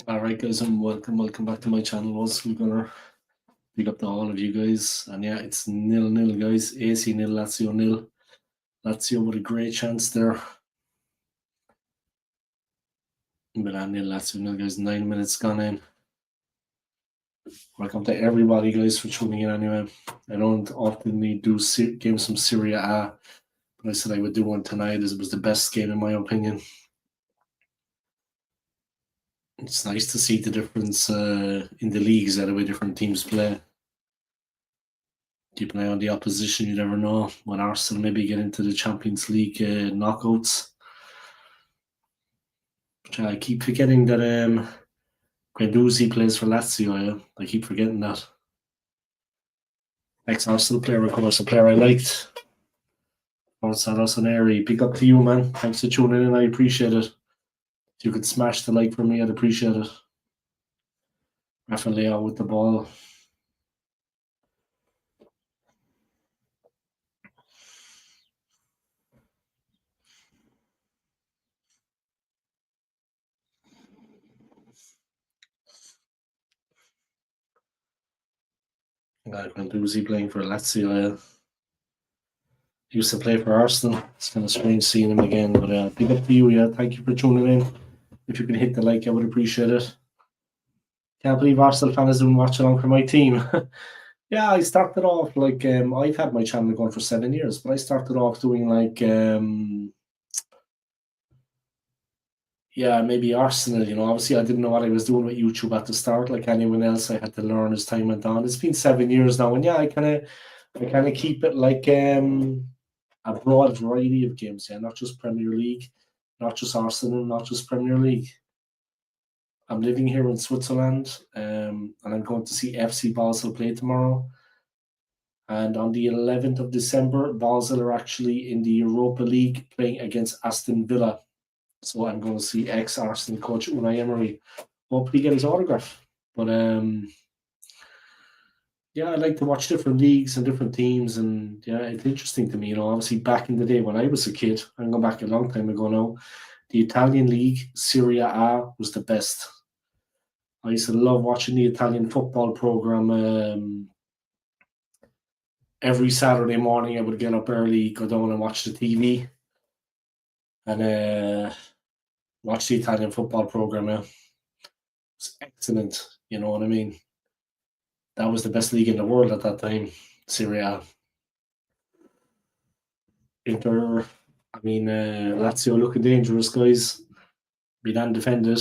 Alright guys, and welcome back to my channel. Also, we're gonna big up to all of you guys. And yeah, it's 0-0 guys. AC 0, Lazio 0. Lazio with a great chance there. Milan 0, Lazio 0 guys, 9 minutes gone in. Welcome to everybody guys for tuning in anyway. I don't often do games from Serie A, but I said I would do one tonight as it was the best game in my opinion. It's nice to see the difference in the leagues that the way different teams play. Keep an eye on the opposition. You never know when Arsenal maybe get into the Champions League knockouts. But I keep forgetting that Guendouzi plays for Lazio. Yeah? I keep forgetting that. Ex-Arsenal player, of course, a player I liked. Forza Rossoneri, big up to you, man. Thanks for tuning in. I appreciate it. If you could smash the like for me, I'd appreciate it. Rafael with the ball. Guendouzi playing for Lazio. Used to play for Arsenal. It's kind of strange seeing him again, but big up to you. Yeah, thank you for tuning in. If you can hit the like, I would appreciate it. Can't believe Arsenal fan is doing Watchalong for my team. Yeah, I started off like I've had my channel going for 7 years, but I started off doing like yeah, maybe Arsenal, obviously I didn't know what I was doing with YouTube at the start, like anyone else. I had to learn as time went on. It's been 7 years now, and yeah, I kinda keep it like a broad variety of games, yeah, not just Premier League, not just Arsenal, not just Premier League. I'm living here in Switzerland, and I'm going to see FC Basel play tomorrow. And on the 11th of December, Basel are actually in the Europa League playing against Aston Villa. So I'm going to see ex-Arsenal coach Unai Emery. Hopefully get his autograph. But yeah, I like to watch different leagues and different teams, and yeah, it's interesting to me. Obviously back in the day when I was a kid, I'm going back a long time ago now, the Italian league, Serie A, was the best. I used to love watching the Italian football program. Every Saturday morning, I would get up early, go down and watch the TV, and watch the Italian football program. Yeah. It's excellent. You know what I mean? That was the best league in the world at that time, Serie A. Inter, Lazio looking dangerous, guys. Milan defended.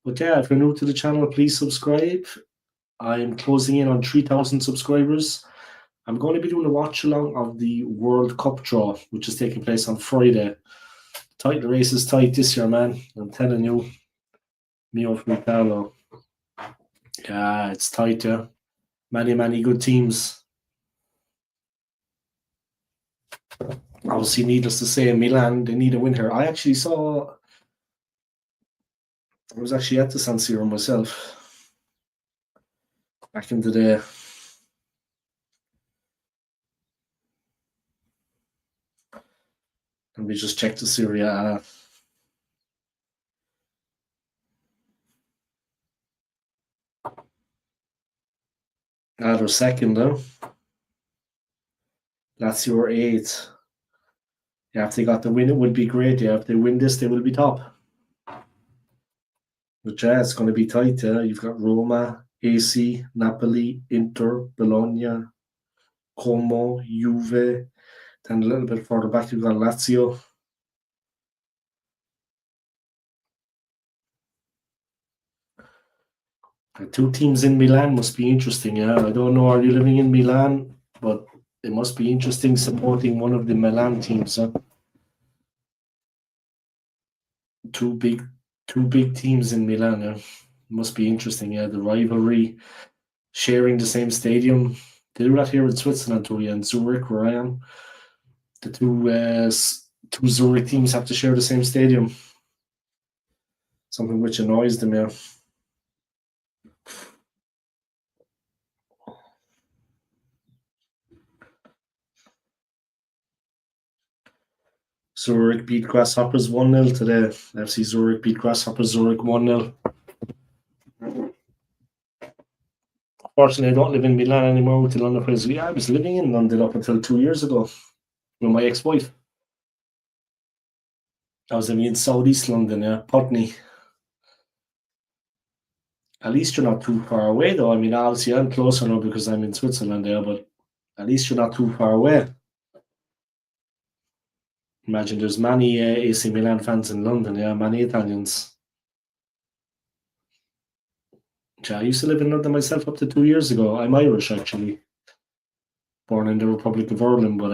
But yeah, if you're new to the channel, please subscribe. I'm closing in on 3,000 subscribers. I'm going to be doing a watch along of the World Cup draw, which is taking place on Friday. Title race is tight this year, man. I'm telling you. Mio Fratello. Yeah, it's tight, yeah. Many good teams. Obviously, needless to say, Milan, they need a win here. I was actually at the San Siro myself back in the day. And we just checked the Serie A. They're second, though. Lazio are 8th. Yeah, if they got the win, it would be great. Yeah, if they win this, they will be top. But yeah, it's going to be tight. Yeah, you've got Roma, AC, Napoli, Inter, Bologna, Como, Juve. Then a little bit further back, you've got Lazio. The two teams in Milan must be interesting. Yeah, I don't know. Are you living in Milan? But it must be interesting supporting one of the Milan teams. Huh? Two big teams in Milan. Yeah. Must be interesting. Yeah, the rivalry, sharing the same stadium. They do that here in Switzerland too. Yeah, in Zurich, where I am, the two Zurich teams have to share the same stadium. Something which annoys them. Yeah. Zurich beat Grasshoppers 1-0 today. FC Zurich beat Grasshoppers Zurich 1-0. Fortunately, I don't live in Milan anymore with the London Players. Yeah, I was living in London up until 2 years ago with my ex-wife. I was living in southeast London, Putney. At least you're not too far away, though. I mean, obviously, I'm closer now because I'm in Switzerland there, but at least you're not too far away. Imagine there's many AC Milan fans in London, many Italians. I used to live in London myself up to 2 years ago. I'm Irish, actually. Born in the Republic of Ireland, but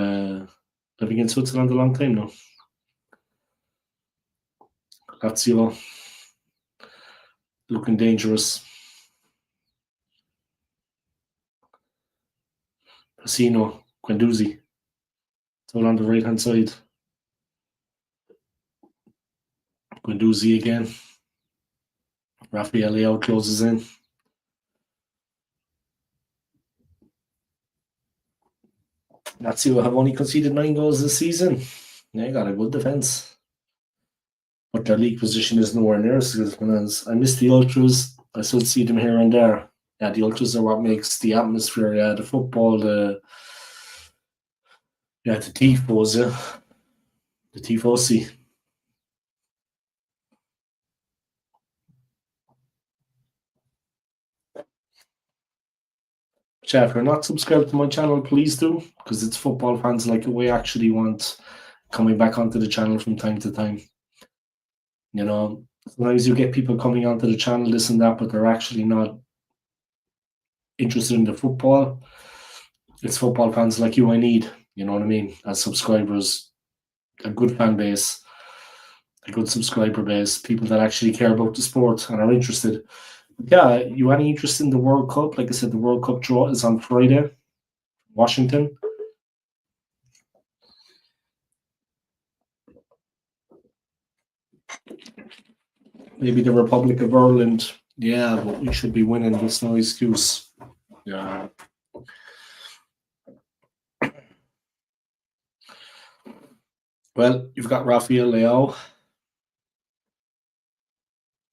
living in Switzerland a long time now. Lazio looking dangerous. Casino, Guendouzi. It's all on the right hand side. Guendouzi again. Rafael Leao closes in. Lazio have only conceded 9 goals this season. They got a good defence. But their league position is nowhere near as good as I miss the Ultras. I still see them here and there. Yeah, the Ultras are what makes the atmosphere, the football, the tifos, the tifosi. If you're not subscribed to my channel, please do, because it's football fans like we actually want coming back onto the channel from time to time. You know, sometimes you get people coming onto the channel, this and that, but they're actually not interested in the football. It's football fans like you I need, you know what I mean, as subscribers, a good fan base, a good subscriber base, people that actually care about the sport and are interested. Yeah, you any interest in the World Cup? Like I said, the World Cup draw is on Friday, Washington. Maybe the Republic of Ireland. Yeah, but we should be winning. There's no excuse. Yeah. Well, you've got Rafael Leao.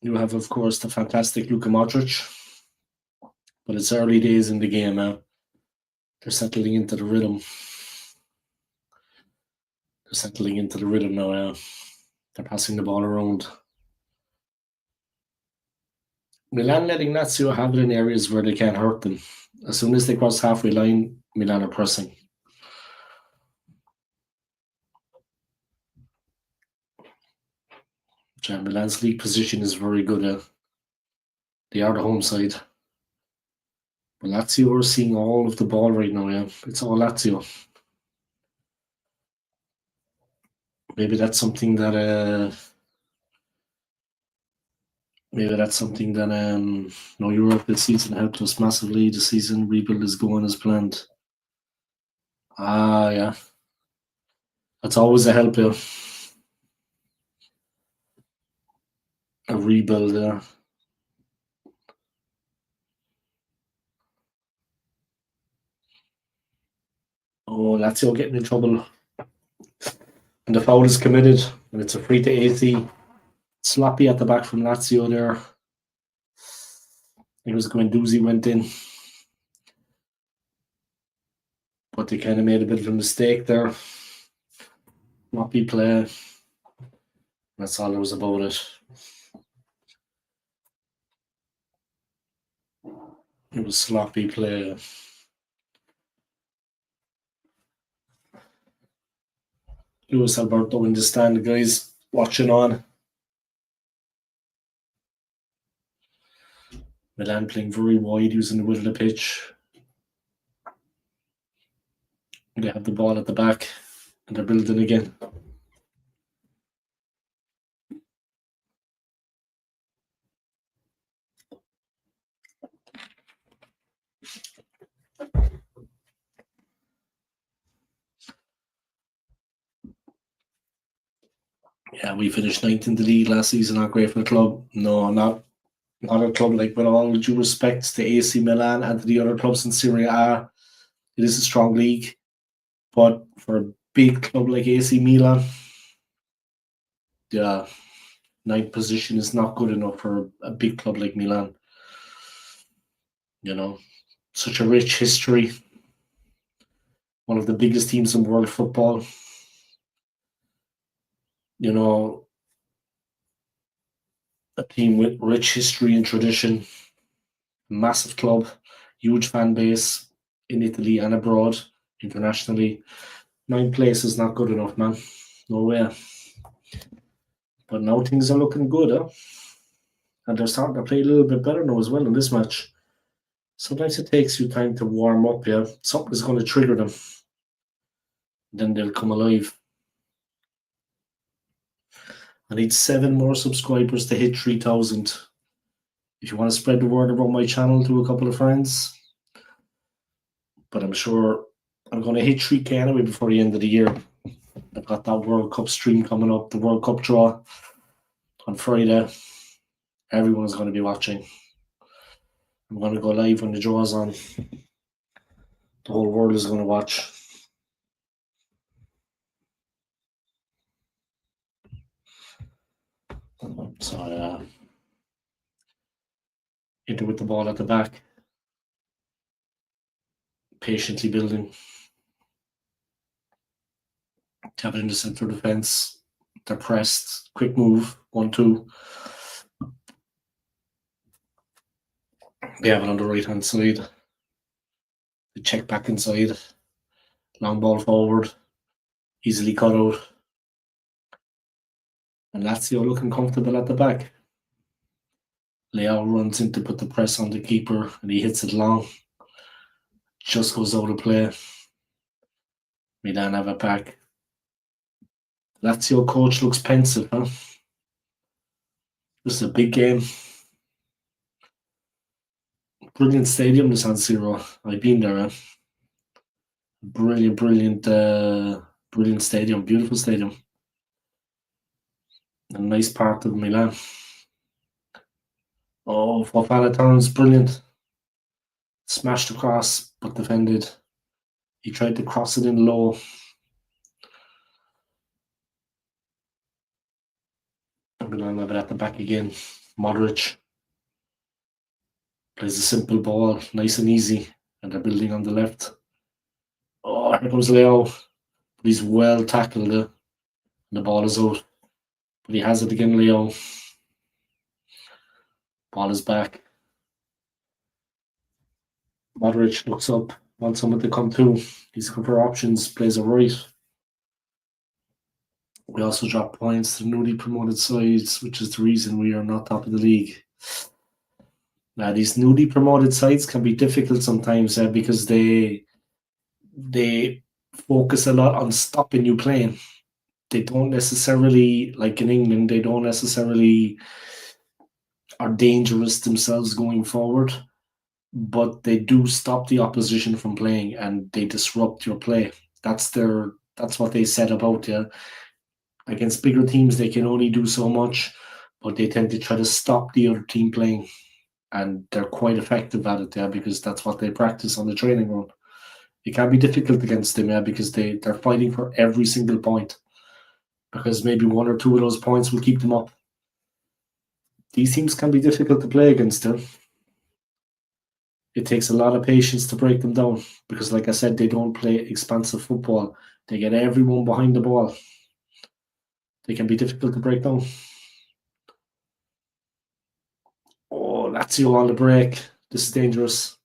You have, of course, the fantastic Luka Modric. But it's early days in the game now. They're settling into the rhythm. They're settling into the rhythm now. They're passing the ball around. Milan letting Lazio have it in areas where they can't hurt them. As soon as they cross halfway line, Milan are pressing. Milan's league position is very good. They are the home side. But Lazio are seeing all of the ball right now, It's all Lazio. Maybe that's something that Europe this season helped us massively. The season rebuild is going as planned. Yeah. That's always a help, A rebuild, Oh, Lazio getting in trouble. And the foul is committed. And it's a free to AC. Sloppy at the back from Lazio there. It was Guendouzi went in. But they kind of made a bit of a mistake there. Sloppy play. That's all there was about it. It was sloppy play. Luis Alberto in the stand, the guys watching on. Milan playing very wide, using the middle of the pitch. They have the ball at the back, and they're building again. Yeah, we finished 9th in the league last season. Not great for the club. No, not a club, like, with all due respect to AC Milan and to the other clubs in Serie A. It is a strong league, but for a big club like AC Milan, Yeah, ninth position is not good enough for a big club like Milan. You know, such a rich history. One of the biggest teams in world football. You know, a team with rich history and tradition. Massive club, huge fan base in Italy and abroad, internationally. Ninth place is not good enough, man. No way. But now things are looking good, huh? And they're starting to play a little bit better now as well in this match. Sometimes it takes you time to warm up, yeah. Something's going to trigger them. Then they'll come alive. I need 7 more subscribers to hit 3,000. If you want to spread the word about my channel to a couple of friends, but I'm sure I'm going to hit 3K anyway before the end of the year. I've got that World Cup stream coming up, the World Cup draw on Friday. Everyone's going to be watching. I'm going to go live when the draw's on. The whole world is going to watch. So, Inter with the ball at the back. Patiently building. Tap it in the centre defence. They're pressed. Quick move. 1-2. They have it on the right hand side. They check back inside. Long ball forward. Easily cut out. And Lazio looking comfortable at the back. Leao runs in to put the press on the keeper and he hits it long. Just goes out of play. Milan have it back. Lazio coach looks pensive, huh? This is a big game. Brilliant stadium, the San Siro. I've been there, huh? Brilliant stadium. Beautiful stadium. A nice part of Milan. Oh, Fofana turns, brilliant. Smashed across, but defended. He tried to cross it in low. Milan have it at the back again. Modric plays a simple ball, nice and easy, and they're building on the left. Oh, here comes Leao. But he's well tackled, and the ball is out. But he has it again, Leao. Ball is back. Modric looks up, wants someone to come through. He's looking for options, plays it right. We also drop points to the newly promoted sides, which is the reason we are not top of the league. Now, these newly promoted sides can be difficult sometimes because they focus a lot on stopping you playing. They don't necessarily, like in England, they don't necessarily are dangerous themselves going forward, but they do stop the opposition from playing and they disrupt your play. That's what they set about, yeah. Against bigger teams, they can only do so much, but they tend to try to stop the other team playing. And they're quite effective at it, yeah, because that's what they practice on the training ground. It can be difficult against them, yeah, because they're fighting for every single point. Because maybe 1 or 2 of those points will keep them up. These teams can be difficult to play against them. It takes a lot of patience to break them down because, like I said, they don't play expansive football. They get everyone behind the ball. They can be difficult to break down. Oh, Lazio on the break. This is dangerous.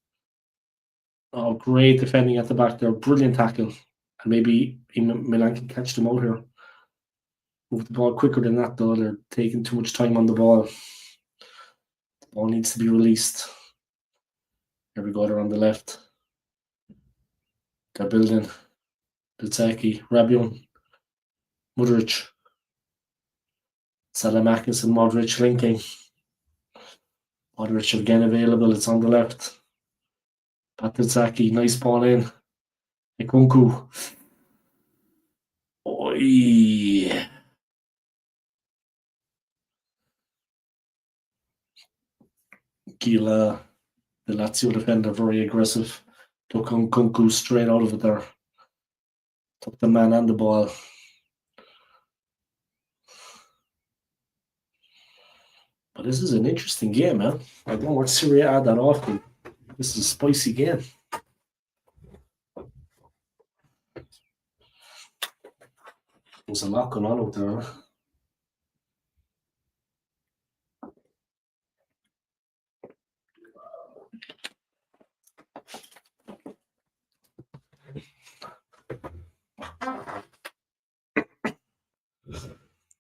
Oh, great defending at the back there. Brilliant tackle. And maybe Milan can catch them out here. Move the ball quicker than that, though. They're taking too much time on the ball. The ball needs to be released. Here we go, they're on the left. They're building. Bilzaki, Rabion, Modric. Salamakis and Modric linking. Modric again available. It's on the left. Patritzaki, nice ball in. Ikunku. Oi. Gila, the Lazio defender, very aggressive. Took Nkunku straight out of it there. Took the man and the ball. This is an interesting game, man. I don't watch Serie A that often. This is a spicy game. There's a lot going on out there. Huh?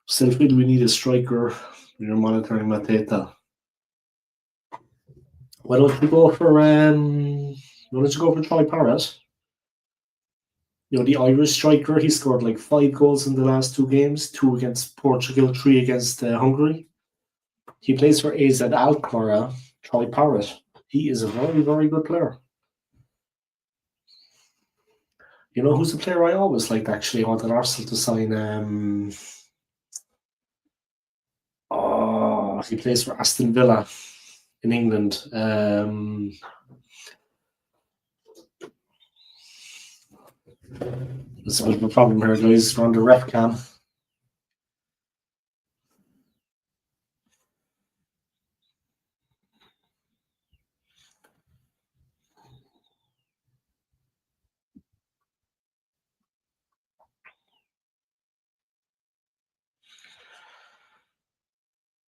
Still feel we need a striker. You're monitoring Mateta. Why don't you go for Troy Parrott? You know, the Irish striker, he scored like 5 goals in the last 2 games, 2 against Portugal, 3 against Hungary. He plays for AZ Alkmaar, Troy Parrott. He is a very, very good player. You know who's a player I always liked, actually? I wanted Arsenal to sign. He plays for Aston Villa in England. There's a bit of a problem here, guys. We're on the ref cam.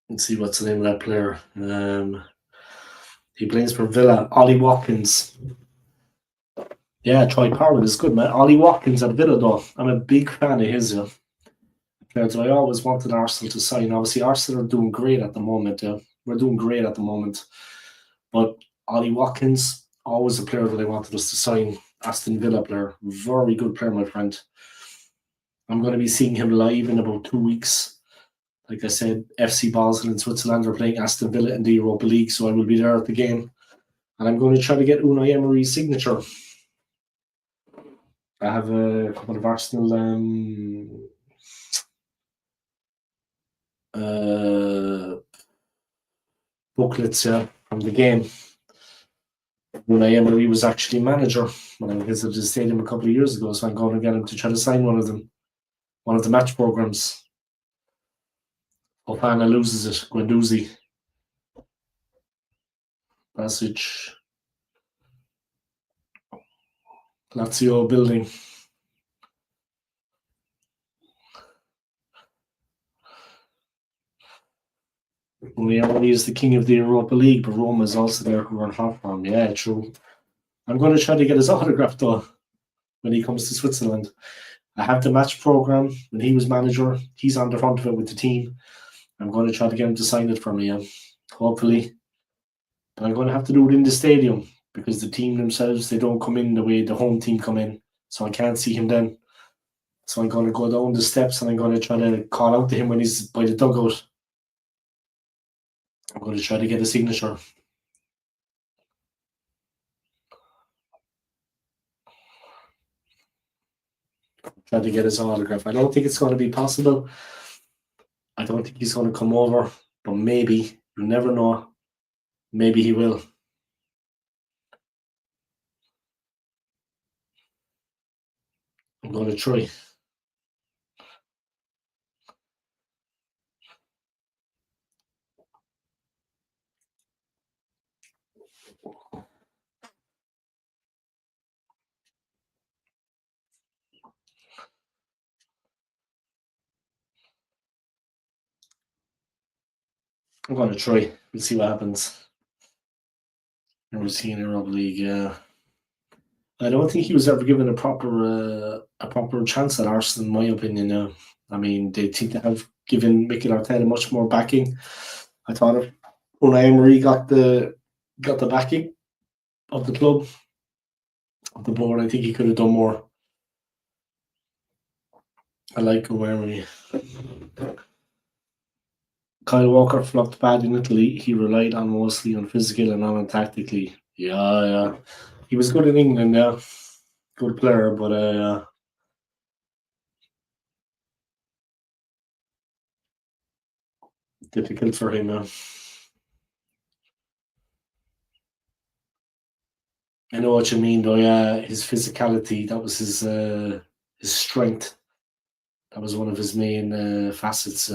Let's see what's the name of that player. He plays for Villa. Ollie Watkins. Yeah, Troy Parrott is good, man. Ollie Watkins at Villa, though. I'm a big fan of his. So I always wanted Arsenal to sign. Obviously, Arsenal are doing great at the moment. We're doing great at the moment. But Ollie Watkins, always a player that I wanted us to sign. Aston Villa player. Very good player, my friend. I'm going to be seeing him live in about 2 weeks. Like I said, FC Basel in Switzerland are playing Aston Villa in the Europa League, so I will be there at the game. And I'm going to try to get Unai Emery's signature. I have a couple of Arsenal booklets from the game. Unai Emery was actually manager when I visited the stadium a couple of years ago, so I'm going to get him to try to sign one of them, one of the match programs. Opana loses it. Guendouzi. Passage. Lazio building. Unai is the king of the Europa League, but Roma is also there who are hot from. Yeah, true. I'm going to try to get his autograph though when he comes to Switzerland. I have the match program when he was manager. He's on the front of it with the team. I'm going to try to get him to sign it for me. Hopefully, but I'm going to have to do it in the stadium because the team themselves, they don't come in the way the home team come in, so I can't see him then. So I'm going to go down the steps and I'm going to try to call out to him when he's by the dugout. I'm going to try to get a signature. Try to get his autograph. I don't think it's going to be possible. I don't think he's going to come over, but maybe. You never know. Maybe he will. I'm going to try. I'm going to try. We'll see what happens. Never seen Europa League. I don't think he was ever given a proper chance at Arsenal, in my opinion. I mean, they seem to have given Mikel Arteta much more backing. I thought if Unai Emery got the backing of the club, of the board, I think he could have done more. I like Unai Emery. Kyle Walker flopped bad in Italy. He relied on mostly on physical and not on tactically. Yeah. He was good in England, yeah. Good player, but difficult for him. I know what you mean, though. Yeah, his physicality, that was his strength. That was one of his main facets.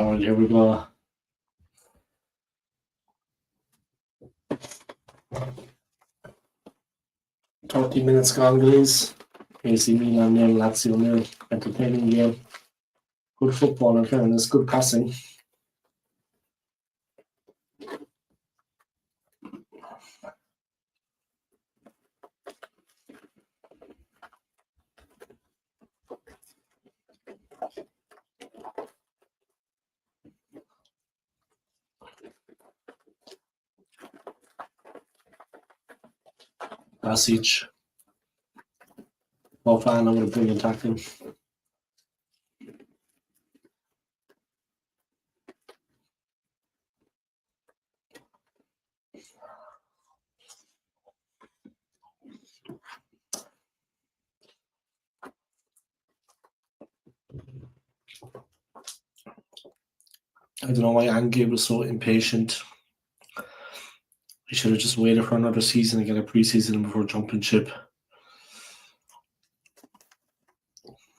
All right, here we go. 30 minutes gone, guys. AC Milan nil, Lazio nil. Entertaining game. Good football in fairness, good passing. Passage. Fofana with a brilliant tackle. I don't know why Ange was so impatient. He should have just waited for another season and get a preseason before jumping ship.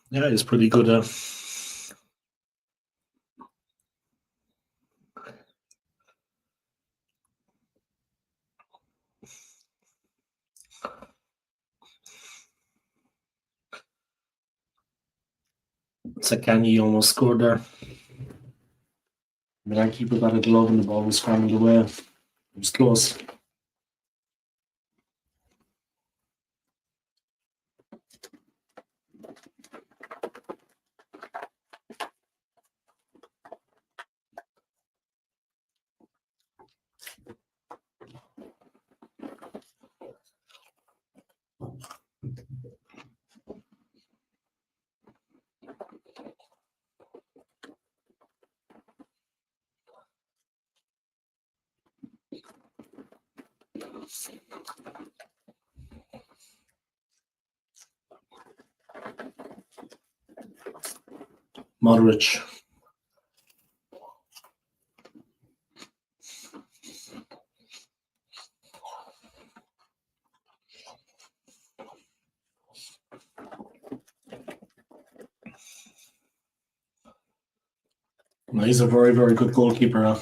Yeah, it's pretty good. Sakani almost scored there. Milan keeper got a glove and the ball was scrambled away. It was close. Modric. He's a very, very good goalkeeper. A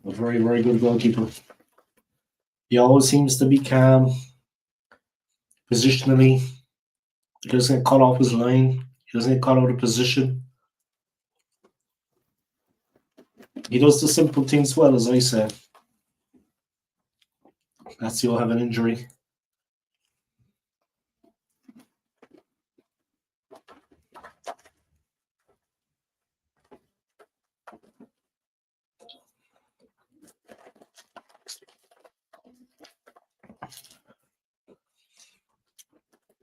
very, very good goalkeeper. He always seems to be calm. Positionally, he doesn't get caught off his line. He doesn't get caught out of position. He does the simple things well, as I said. Lazio have an injury.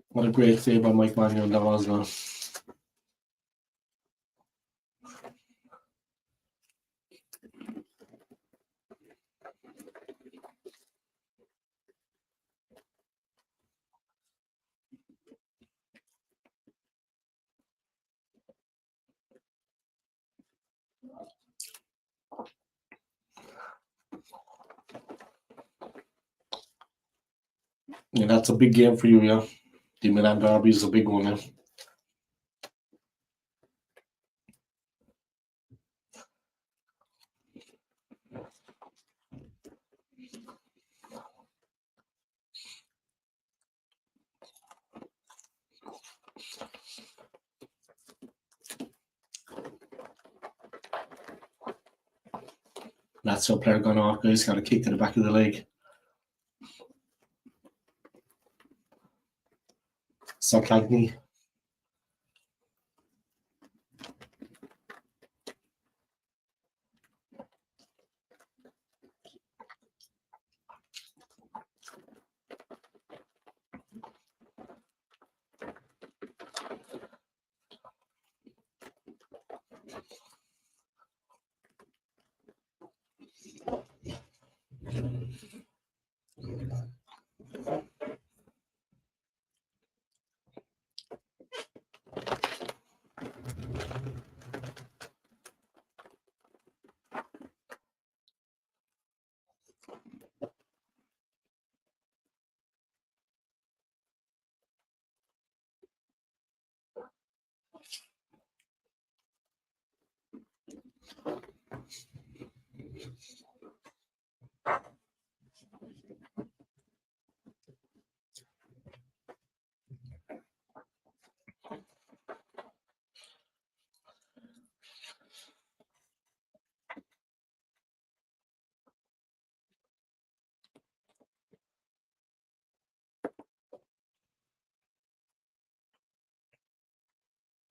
What a great save by Mike Mannion that was now. Yeah, that's a big game for you, yeah. The Milan derby is a big one, yeah. Lazio player gone off, guys. Got a kick to the back of the leg. Sakagni.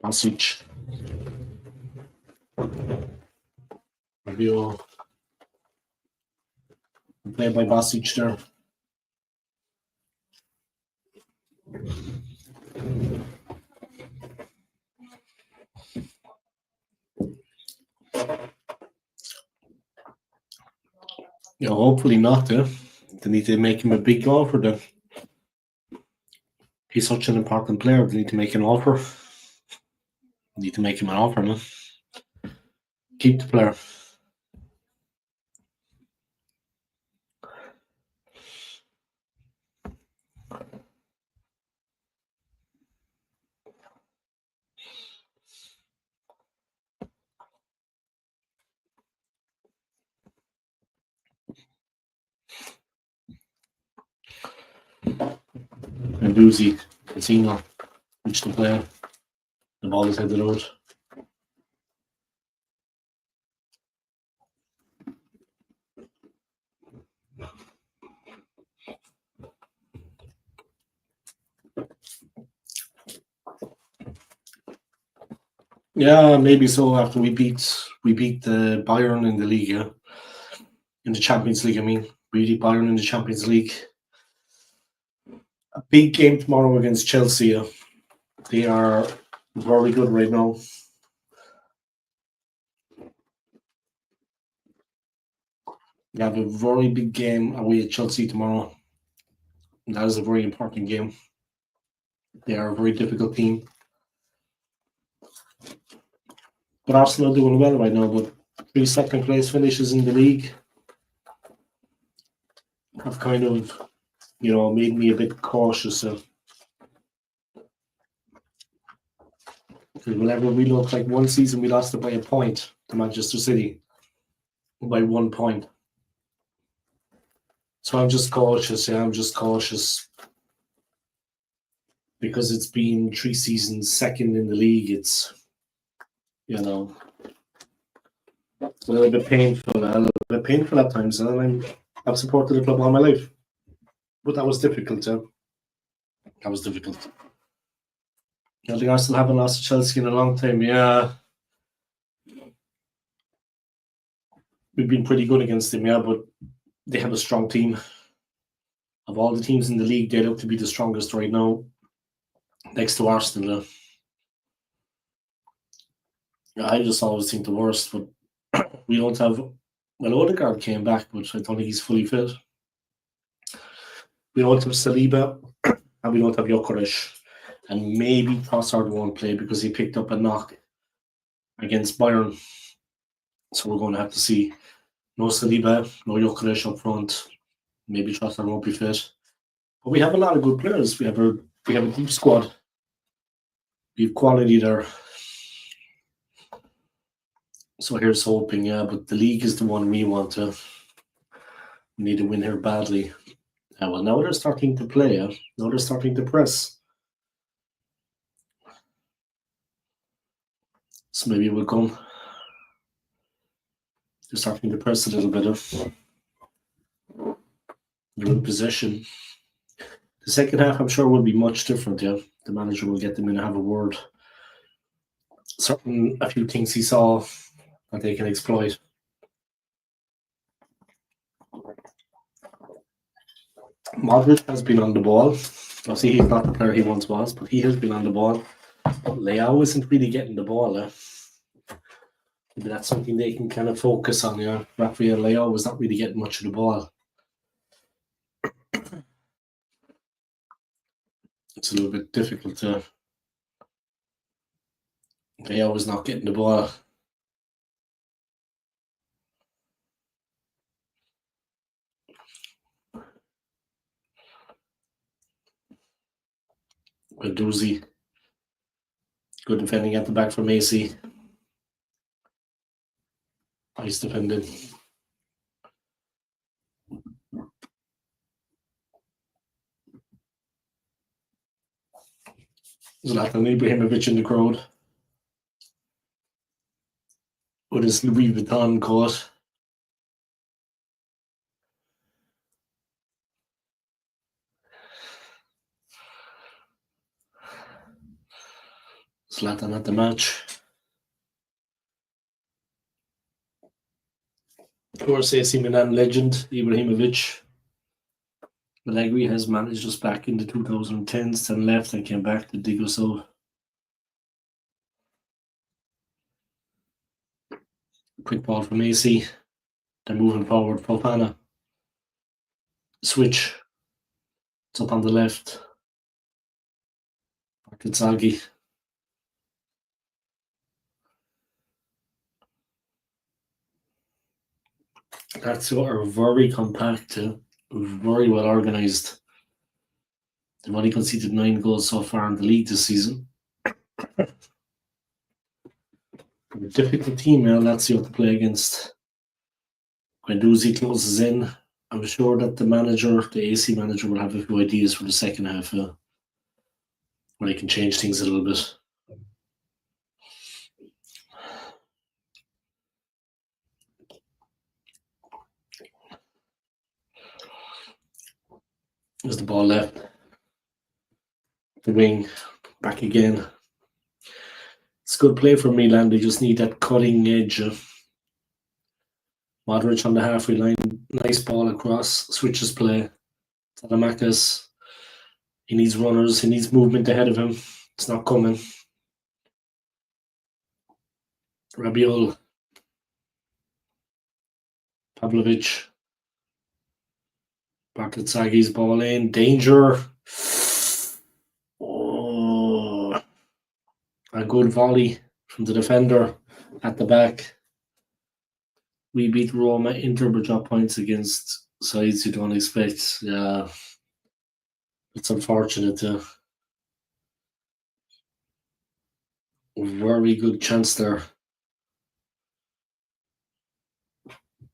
Basic. Review. Play by Basic there. Yeah, hopefully not. They need to make him a big offer then. He's such an important player. They need to make an offer. They need to make him an offer, man. Keep the player. And Boozy, Casino, reach the player. The ball is headed out. Yeah, maybe so. After we beat the Bayern in the league, yeah, in the Champions League. I mean, we beat Bayern in the Champions League. A big game tomorrow against Chelsea. Yeah. They are very good right now. They have a very big game away at Chelsea tomorrow. That is a very important game. They are a very difficult team. But Arsenal are doing well right now, but 3 second place finishes in the league have kind of, made me a bit cautious. Because whenever we look like one season we lost it by a point to Manchester City, by 1 point. So I'm just cautious. Yeah, I'm just cautious because it's been 3 seasons second in the league. It's it's a little bit painful. A little bit painful at times, and I've supported the club all my life, but that was difficult. That was difficult. I think Arsenal haven't lost to Chelsea in a long time. Yeah, we've been pretty good against them. Yeah, but they have a strong team. Of all the teams in the league, they look to be the strongest right now, next to Arsenal. I just always think the worst, but we don't have. Well, Odegaard came back, but I don't think he's fully fit. We don't have Saliba, and we don't have Jokeres. And maybe Trossard won't play because he picked up a knock against Bayern. So we're going to have to see. No Saliba, no Jokeres up front. Maybe Trossard won't be fit. But we have a lot of good players. We have a deep squad. We have quality there. So here's hoping, yeah. But the league is the one we want to. We need to win here badly. Well, now they're starting to play. Now they're starting to press. So maybe we'll come. They're starting to press a little bit. They're in possession. The second half, I'm sure, will be much different. Yeah, the manager will get them in and have a word. A few things he saw that they can exploit. Modric has been on the ball. Obviously, he's not the player he once was, but he has been on the ball. Leao isn't really getting the ball. Maybe that's something they can kind of focus on. Yeah, Rafael Leao was not really getting much of the ball. It's a little bit difficult to. Leao was not getting the ball. Doozy. Good defending at the back from AC. Nice defending. Zlatan Ibrahimovic in the crowd with his Louis Vuitton coat. Zlatan at the match. Of course, AC Milan legend Ibrahimovic. Allegri has managed us back in the 2010s, then left and came back to dig us out. Quick ball from AC. They're moving forward. Fofana. Switch. It's up on the left. Inzaghi. Lazio are very compact, very well organised. They've only conceded 9 goals so far in the league this season. A difficult team now, Lazio to play against. Guendouzi closes in. I'm sure that the manager, the AC manager, will have a few ideas for the second half where they can change things a little bit. There's the ball left. The wing, back again. It's good play for Milan. They just need that cutting edge. Modric on the halfway line. Nice ball across. Switches play. Salamakis. He needs runners. He needs movement ahead of him. It's not coming. Rabiol. Pavlovic. Bartletsagi's ball in. Danger. Oh. A good volley from the defender at the back. We beat Roma, Inter, but drop points against sides you don't expect. Yeah. It's unfortunate. Very good chance there.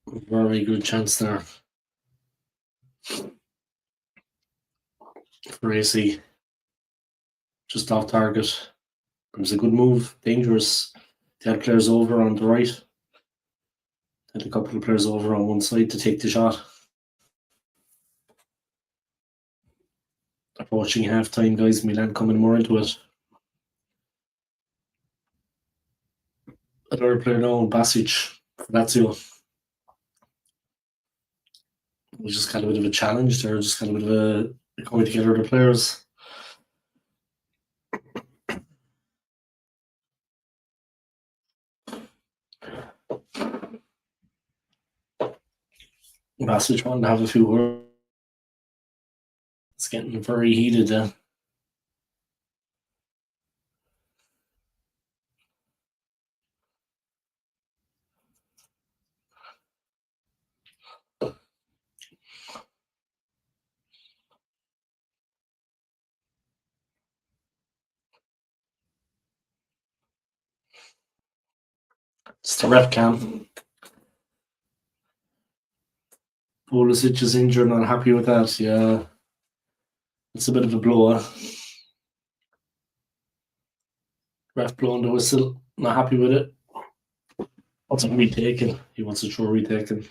Very good chance there for AC. Just off target. It was a good move. Dangerous. They had players over on the right. They had a couple of players over on one side to take the shot. Approaching half-time, guys. Milan coming more into it. Another player now, Basic, Lazio. It was just kind of a bit of a challenge there, just kind of a bit of a coming together of the players. Basic wanted to have a few words. It's getting very heated. It's the ref cam. Pulisic is injured, not happy with that. Yeah. It's a bit of a blow. Ref blowing the whistle, not happy with it. Wants it retaken. He wants it throw retaken.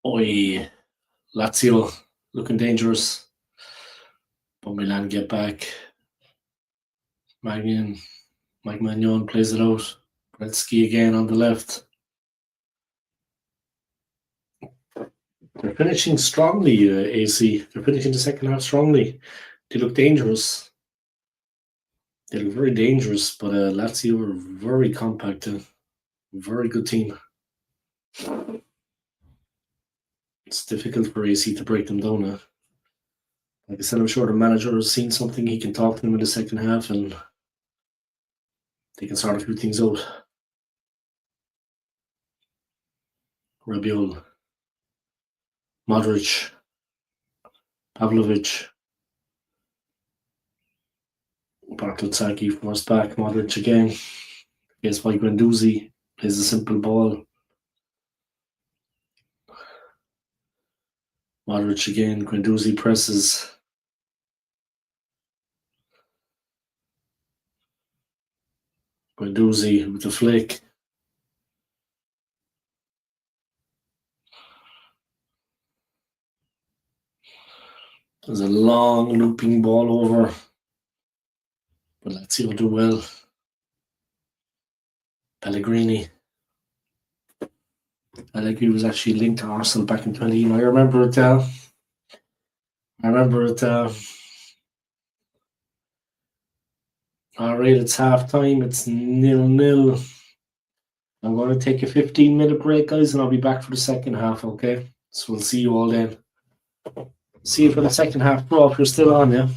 Oi, Lazio looking dangerous. But Milan get back. Mike Magnon plays it out. Gretzky again on the left. They're finishing strongly, AC. They're finishing the second half strongly. They look dangerous. They look very dangerous, but Lazio are very compact. Very good team. It's difficult for AC to break them down. Like I said, I'm sure the manager has seen something. He can talk to them in the second half and They can sort a few things out. Rabiol, Modric, Pavlovic, Bartlzaki forced back, Modric again. Guess by Guendouzi plays a simple ball. Modric again, Guendouzi presses. Guendouzi with the flick. There's a long looping ball over. But Lazio do well. Pellegrini was actually linked to Arsenal back in 20. I remember it. All right, it's half time. It's 0-0. I'm going to take a 15-minute break, guys, and I'll be back for the second half, okay? So we'll see you all then. See you for the second half, bro, if you're still on, yeah?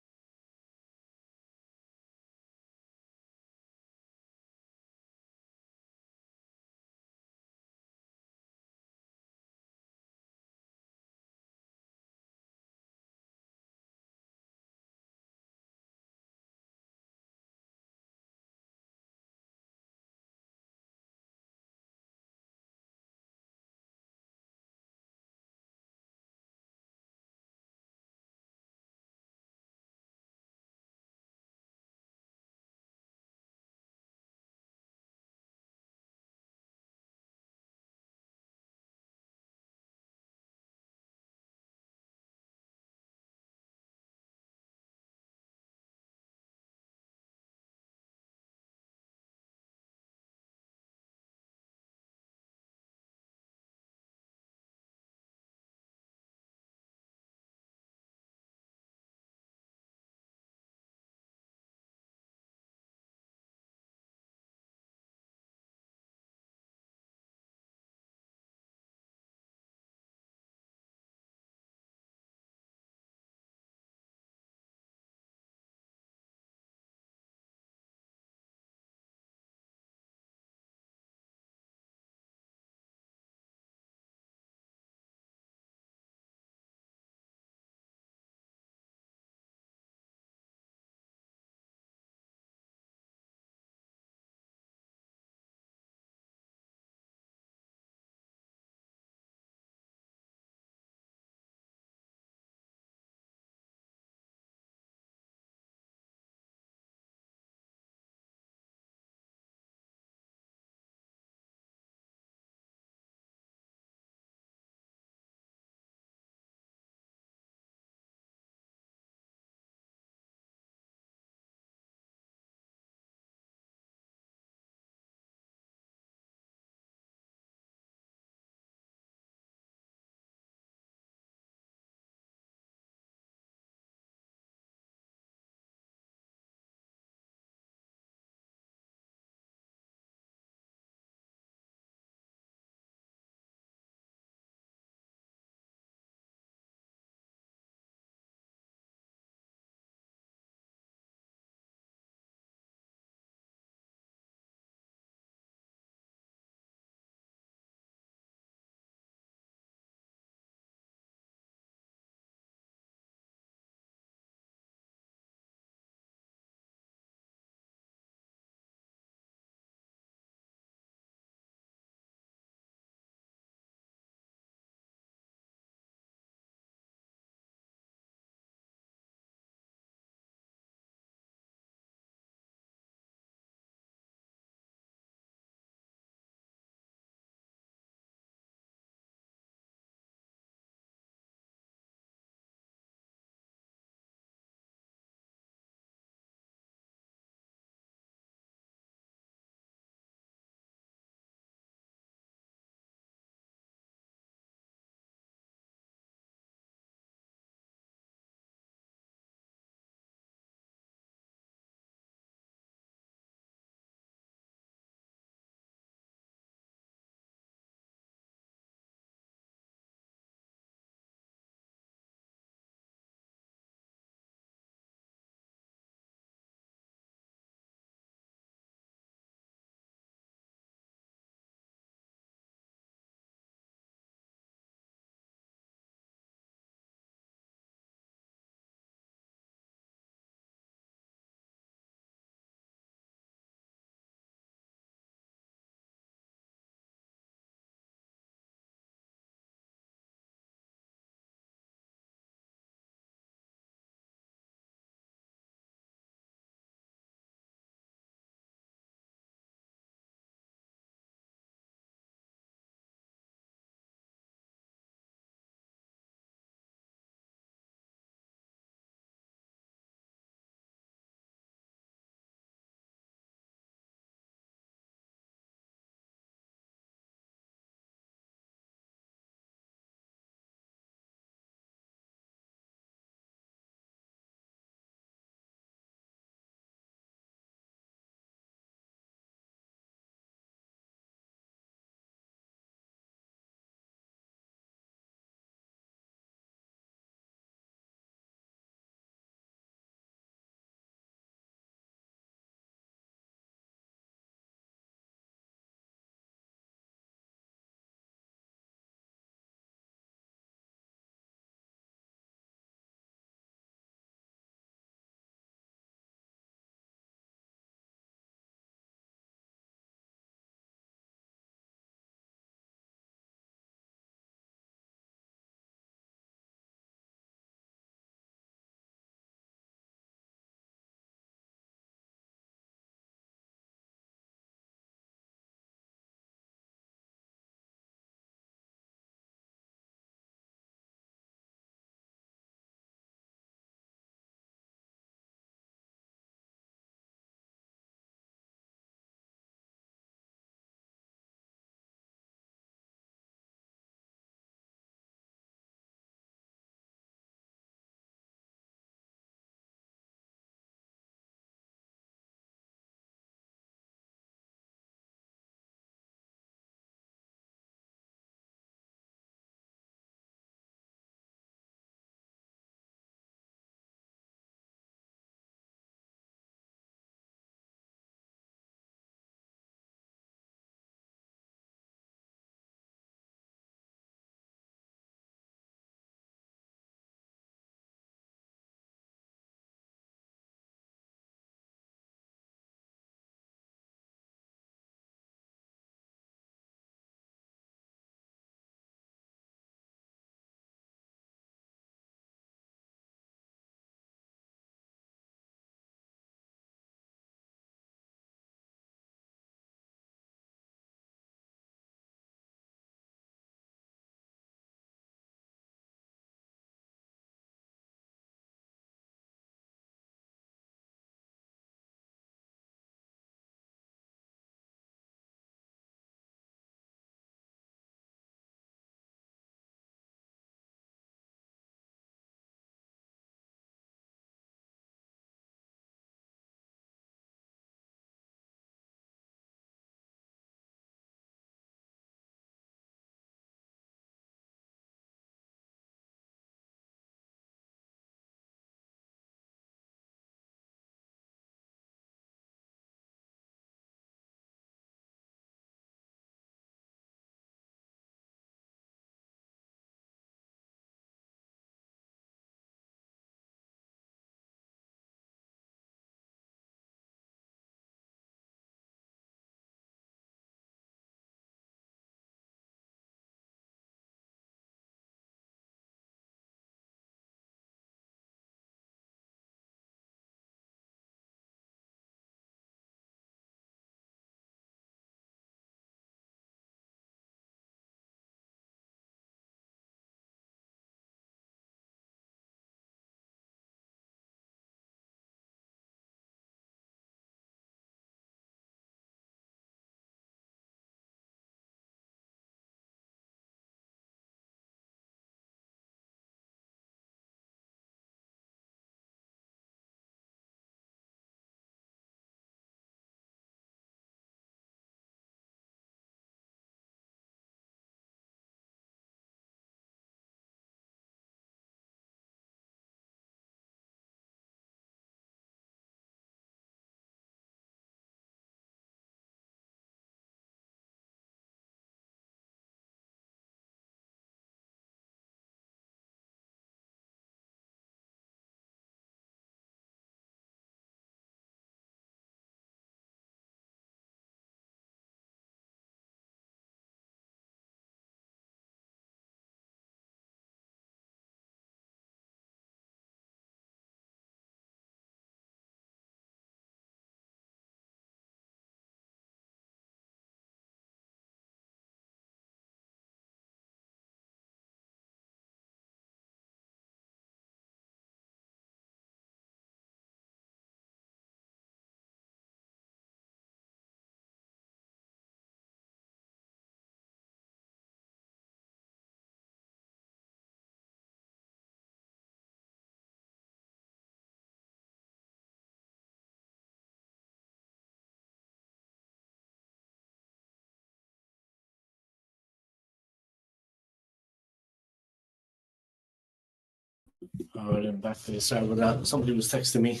Alright, I'm back to the start with that. Somebody was texting me.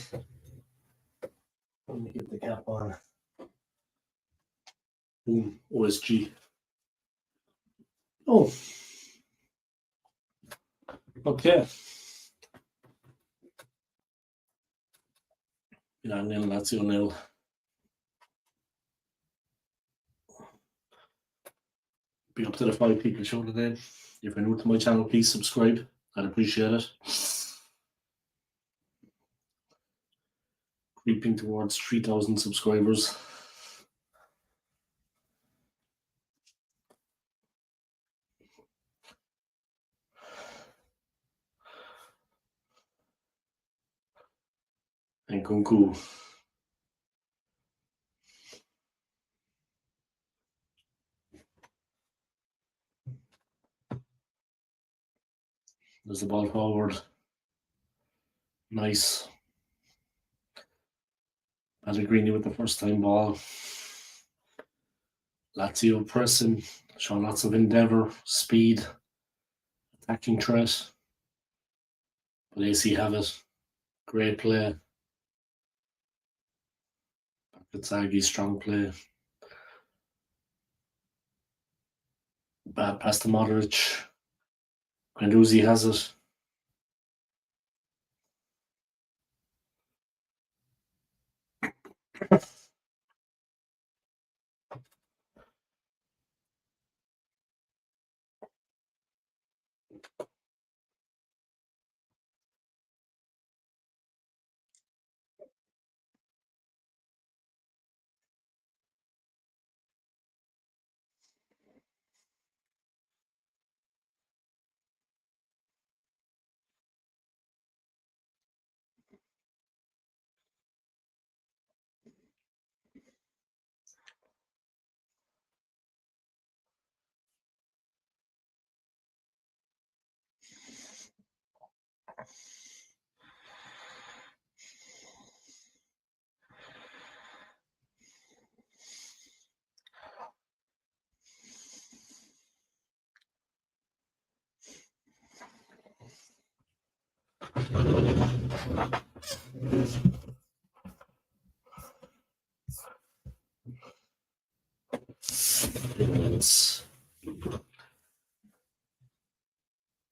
Let me get the cap on. Boom, OSG. Oh, okay. Milan nil, Lazio nil. Be up to the 5 people show today. If you're new to my channel, please subscribe. I'd appreciate it. Creeping towards 3,000 subscribers. And Kunku. There's the ball forward. Nice. Pellegrini with the first time ball. Lazio pressing, showing lots of endeavour, speed, attacking threat. But AC have it. Great play. Bakazagi, strong play. Bad pass to Modric. Guendouzi has it.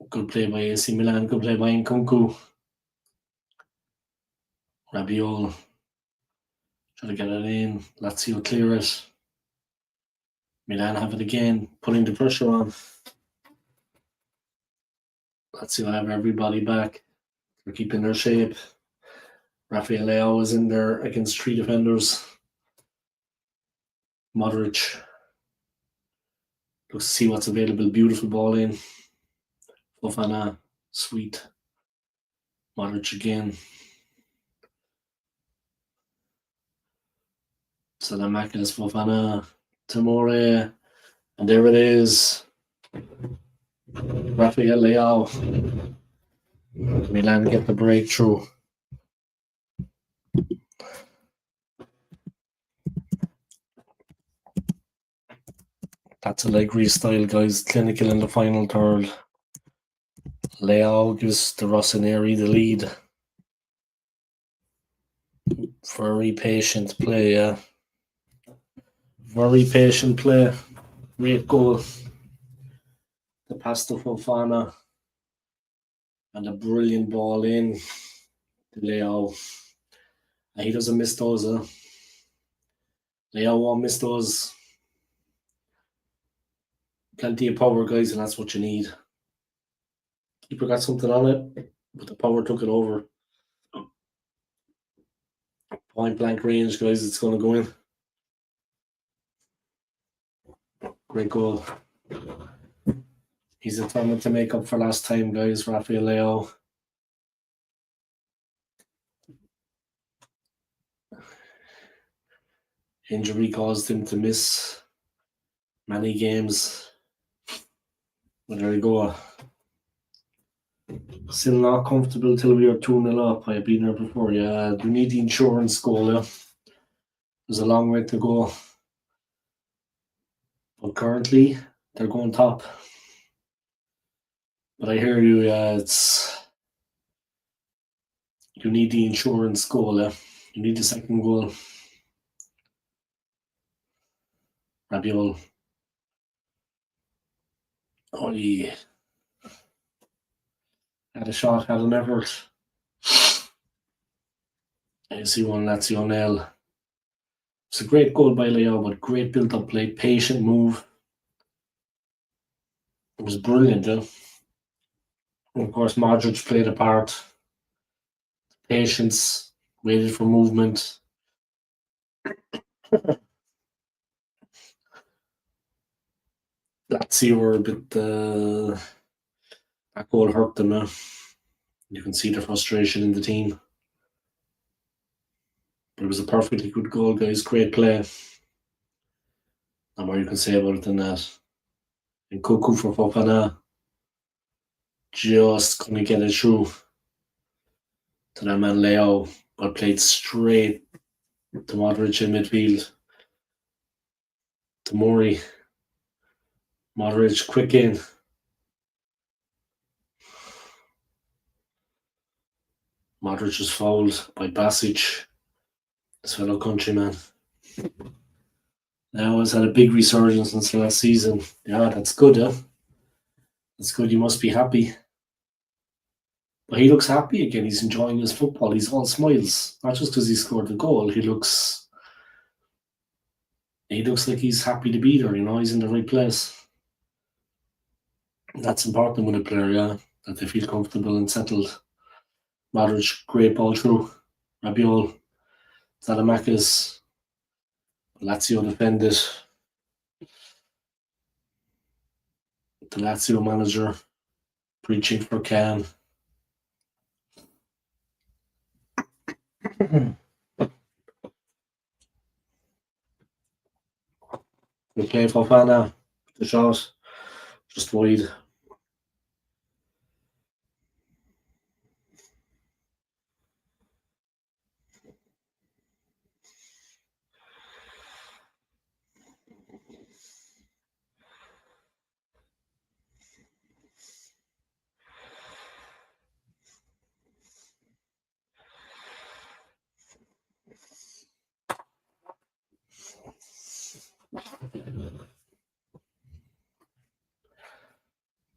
Good play by AC Milan, good play by Nkunku. Rabiot trying to get it in. Lazio clear it. Milan have it again, putting the pressure on. Lazio have everybody back. They're keeping their shape. Rafael Leao is in there against 3 defenders. Modric looks to see what's available. Beautiful ball in. Fofana, sweet. Modric again. Salamakis, Fofana, Tamore, and there it is. Rafael Leao. Milan get the breakthrough. That's Allegri style, guys. Clinical in the final third. Leao gives the Rossoneri the lead. Very patient play, yeah. Very patient play. Great goal. The pass to Fofana. And a brilliant ball in to Leao. And he doesn't miss those. Leao won't miss those. Plenty of power, guys, and that's what you need. Keeper got something on it, but the power took it over. Point blank range, guys, it's going to go in. Great goal. He's determined to make up for last time, guys. Rafael Leao. Injury caused him to miss many games. But there you go. Still not comfortable till we are 2-0 up. I've been there before. Yeah, we need the insurance goal. Yeah. There's a long way to go. But currently, they're going top. But I hear you, yeah, it's You need the insurance goal, You need the second goal. Rabiol. Oh, yeah. Had a shot, had an effort. AC one, Lazio nil. It's a great goal by Leo, but great build-up play, patient move. It was brilliant, And of course, Modric played a part. Patience, waited for movement. Lazio were a bit. That goal hurt them. You can see the frustration in the team. But it was a perfectly good goal, guys. Great play. Not more you can say about it than that. And Cuckoo for Fofana just couldn't get it through to that man Leo, but played straight to Modric in midfield. To Mori. Modric quick in. Modric was fouled by Basic, his fellow countryman. Now has had a big resurgence since last season. Yeah, that's good, That's good. You must be happy. But he looks happy again. He's enjoying his football. He's all smiles. Not just because he scored the goal. He looks like he's happy to be there, He's in the right place. That's important with a player, that they feel comfortable and settled. Modric, great ball through. Rabiol, Salamakis, Lazio defended. The Lazio manager preaching for calm. We play Fofana, the shot, just wide.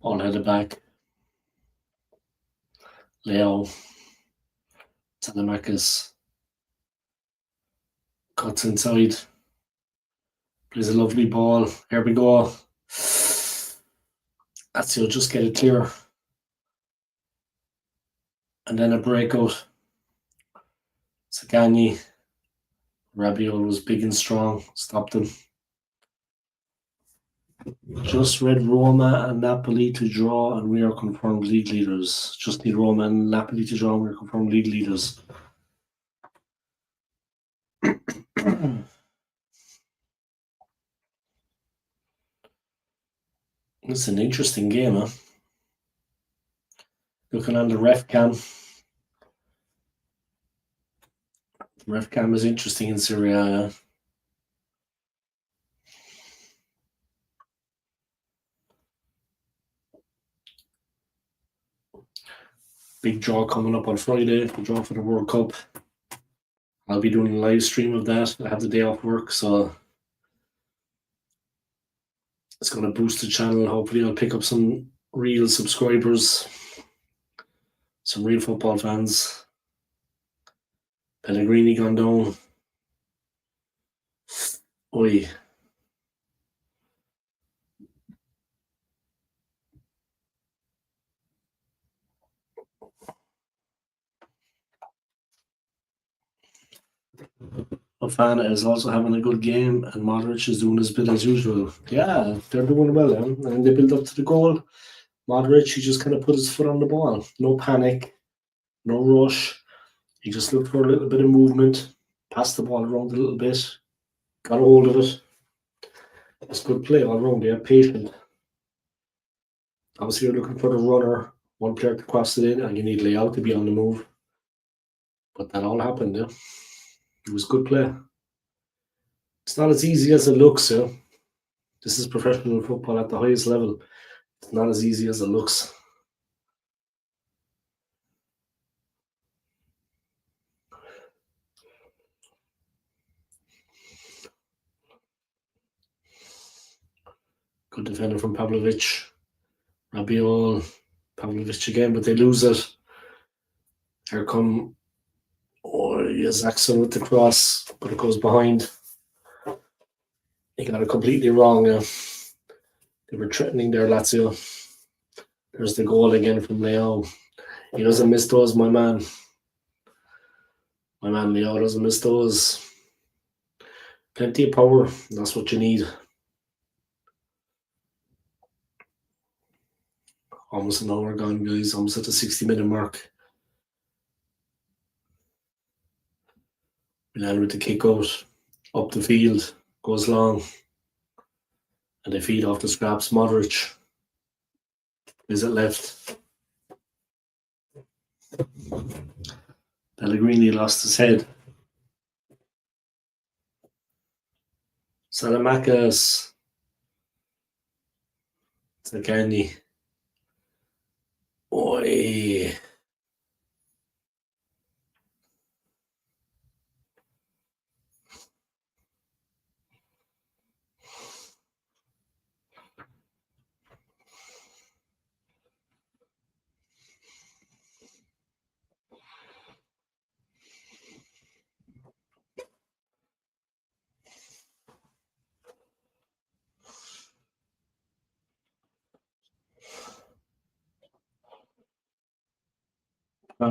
Ball headed back. Leo, Salamakis, cuts inside. Plays a lovely ball. Here we go. Lazio just get it clear. And then a breakout. Sagani. Rabiol was big and strong. Stopped him. Just read Roma and Napoli to draw, and we are confirmed league leaders. Just need Roma and Napoli to draw, and we're confirmed league leaders. It's an interesting game, Looking on the ref cam. The ref cam is interesting in Serie A, Big draw coming up on Friday, the draw for the World Cup. I'll be doing a live stream of that. I have the day off work, so it's going to boost the channel. Hopefully I'll pick up some real subscribers, some real football fans. Pellegrini gone down. Oi. Fofana is also having a good game, and Modric is doing his bit as usual. Yeah, they're doing well, and they build up to the goal. Modric, he just kind of put his foot on the ball. No panic, no rush. He just looked for a little bit of movement, passed the ball around a little bit, got a hold of it. It's good play all around. They are patient. Obviously, you're looking for the runner, one player to cross it in, and you need layout to be on the move. But that all happened, It was good play. It's not as easy as it looks, This is professional football at the highest level. It's not as easy as it looks. defender from Pavlovic. Rabiol, Pavlovic again, but they lose it. Here come Jackson with the cross, but it goes behind. He got it completely wrong. They were threatening their Lazio. There's the goal again from Leo. He doesn't miss those, my man. My man Leo doesn't miss those. Plenty of power. That's what you need. Almost an hour gone, guys. Almost at the 60-minute mark. Milan with the kick out. Up the field. Goes long. And they feed off the scraps. Modric. Is it left? Pellegrini lost his head. Salamakis. Zagani. Oi.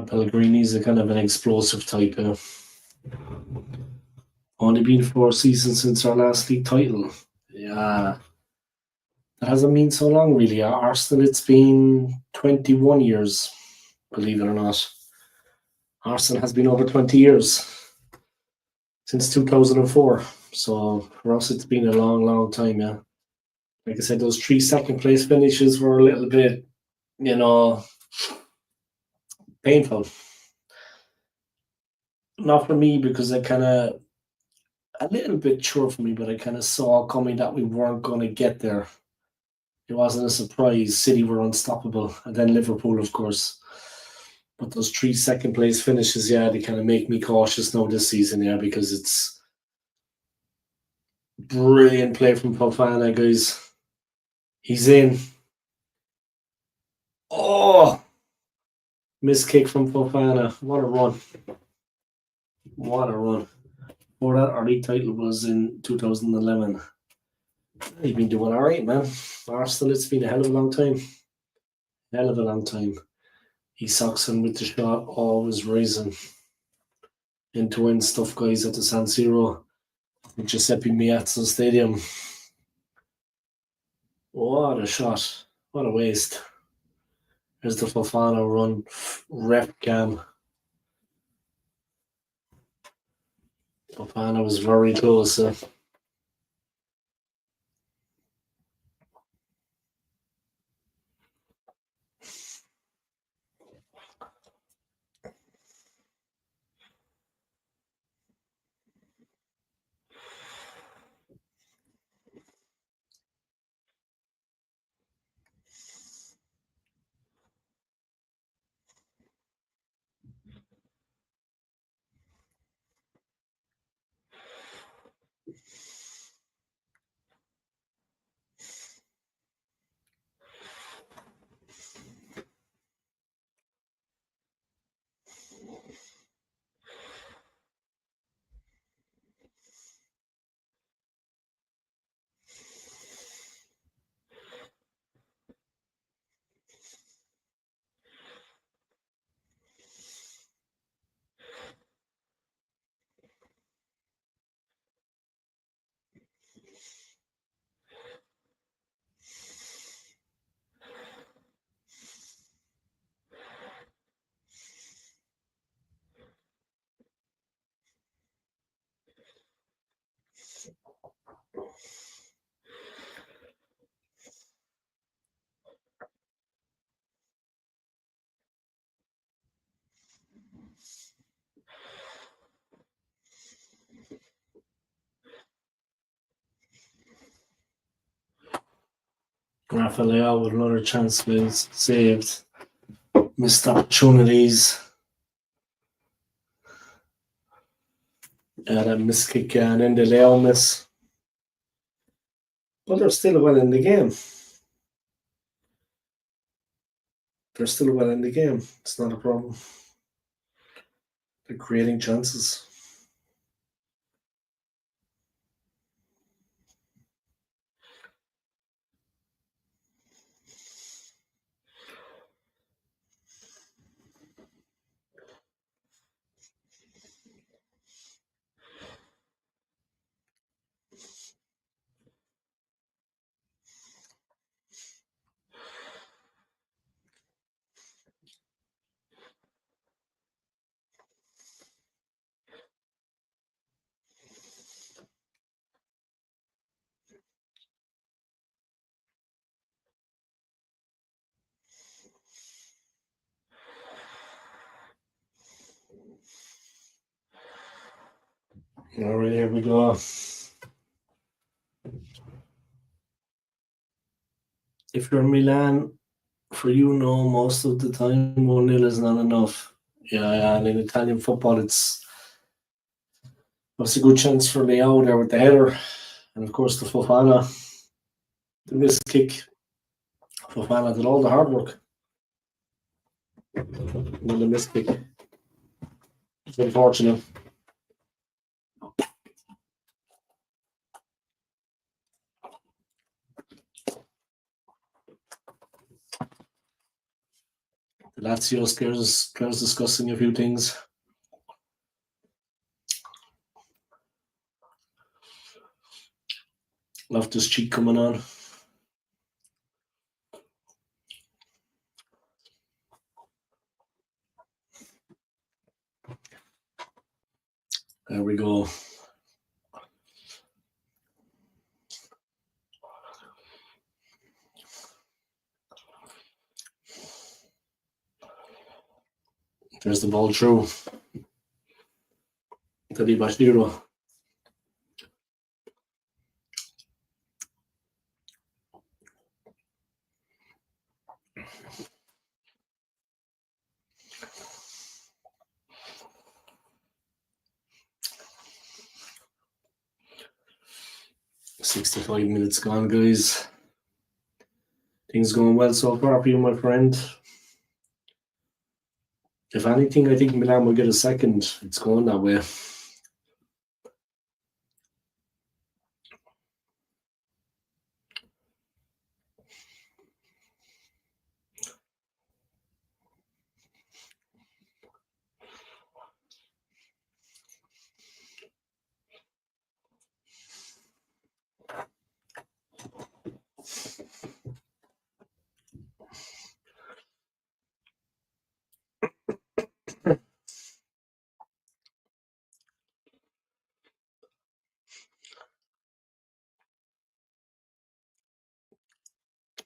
Pellegrini's a kind of an explosive type. Only been 4 seasons since our last league title. Yeah. That hasn't been so long, really. At Arsenal, it's been 21 years, believe it or not. Arsenal has been over 20 years, since 2004. So for us, it's been a long, long time, yeah. Like I said, those 3 second place finishes were a little bit, painful. Not for me, because I kind of, a little bit sure for me, but I kind of saw coming that we weren't going to get there. It wasn't a surprise. City were unstoppable. And then Liverpool, of course. But those 3 second place finishes, yeah, they kind of make me cautious now this season, yeah, because it's brilliant play from Fofana, guys. He's in. Oh! Missed kick from Fofana. What a run. What a run. Before that, our league title was in 2011. He's been doing all right, man. Arsenal, it's been a hell of a long time. Hell of a long time. He sucks in with the shot, always rising. End-to-end stuff, guys, at the San Siro. Giuseppe Meazza Stadium. What a shot. What a waste. There's the Fofana run. Ref cam. Fofana was very close. Rafael with another chance was saved. Missed opportunities. That miss kick and then the Leo miss. But they're still winning the game. They're still well in the game. It's not a problem. They're creating chances. All right, here we go. If you're Milan, for you, no, most of the time 1-0 is not enough. Yeah, and in Italian football, it's a good chance for Leao there with the header, and of course the Fofana, the missed kick. Fofana did all the hard work. And then the missed kick. It's unfortunate. The Lazio scares discussing a few things. Loftus Cheek coming on. There we go. There's the ball through. To Di Bashiro. "65 minutes gone, guys. Things going well so far for you, my friend. If anything, I think Milan will get a second. It's going that way.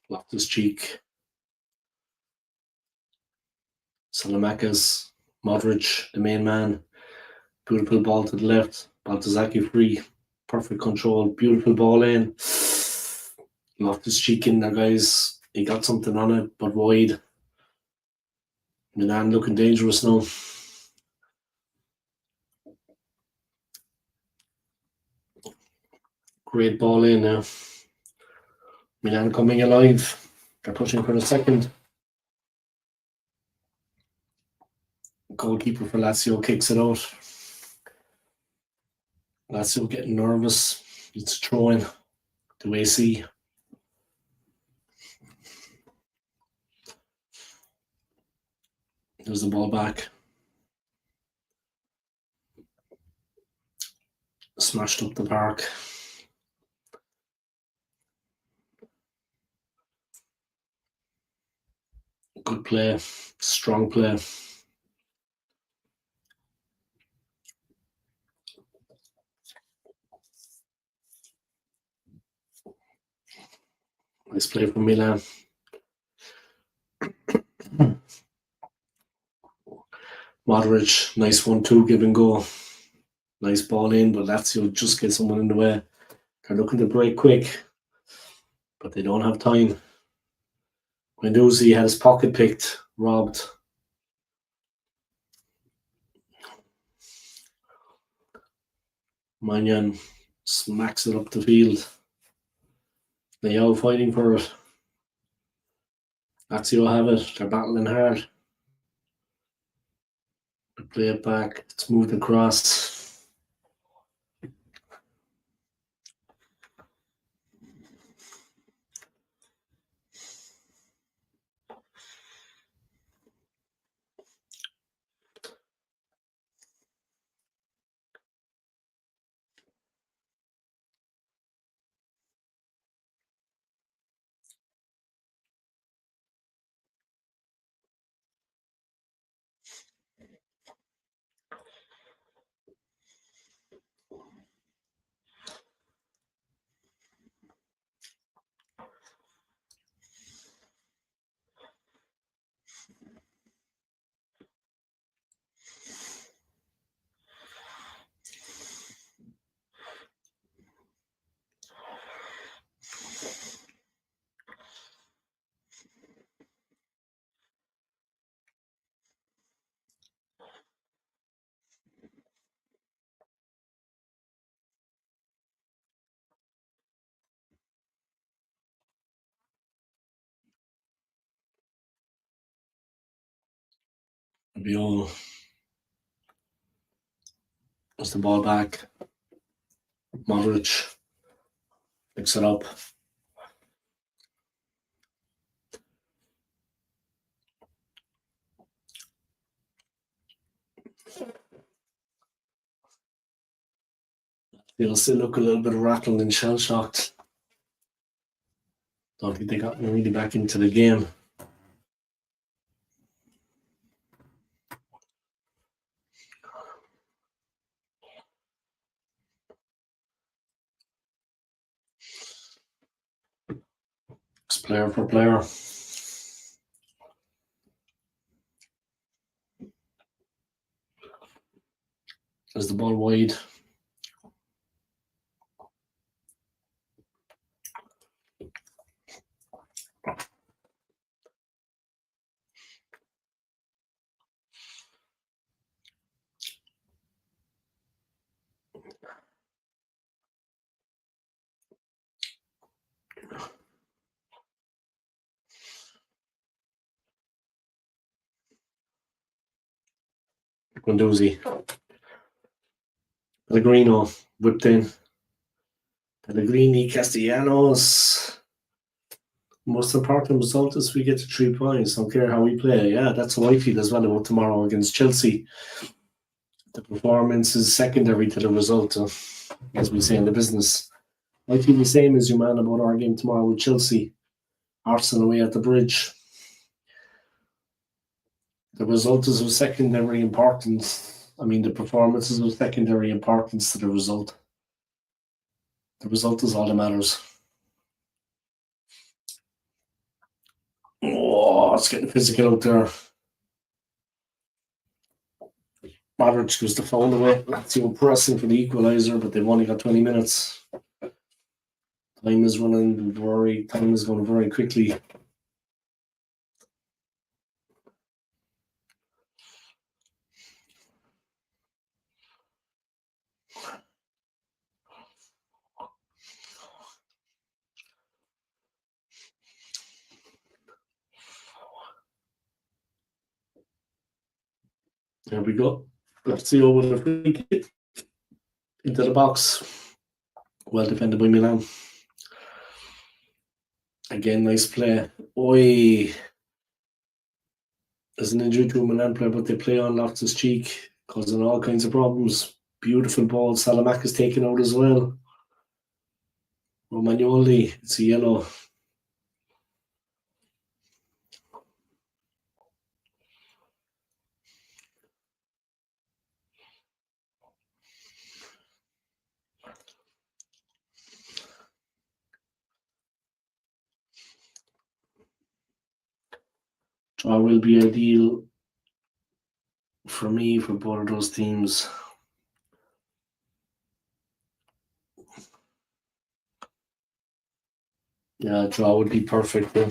Loftus Cheek. Salamakis. Modric, the main man. Beautiful ball to the left. Baltazaki free. Perfect control. Beautiful ball in. Loftus Cheek in there, guys. He got something on it, but wide. Milan looking dangerous now. Great ball in now. Milan coming alive. They're pushing for the second. Goalkeeper for Lazio kicks it out. Lazio getting nervous. It's throwing to AC. There's the ball back. Smashed up the park. Good play. Strong play. Nice play from Milan. Modric, nice 1-2 give and go. Nice ball in, but Lazio just get someone in the way. They're looking to break quick, but they don't have time. Guendouzi had his pocket picked, robbed. Magnan smacks it up the field. Leao fighting for it. Lazio have it. They're battling hard. They play it back. It's moved across. Biol puts the ball back. Modric picks it up. They'll still look a little bit rattled and shell shocked. Don't think they got really back into the game. It's player for player. There's the ball wide. Guendouzi. Pellegrino whipped in. Pellegrini, Castellanos. Most important result is we get to 3 points. Don't care how we play. Yeah, that's how I feel as well about tomorrow against Chelsea. The performance is secondary to the result, as we say in the business. I feel the same as you, man, about our game tomorrow with Chelsea. Arsenal away at the bridge. The result is of secondary importance. I mean, the performance is of secondary importance to the result. The result is all that matters. Oh, it's getting physical out there. Modric goes the foul away. Lazio pressing for the equaliser, but they've only got 20 minutes. Time is going very quickly. There we go. Lazio with a free kick into the box. Well defended by Milan. Again, nice play. Oi. There's an injury to a Milan player, but they play on Loftus Cheek, causing all kinds of problems. Beautiful ball. Salamakis taken out as well. Romagnoli, it's a yellow. Draw will be ideal for me for both of those teams. Yeah, draw would be perfect for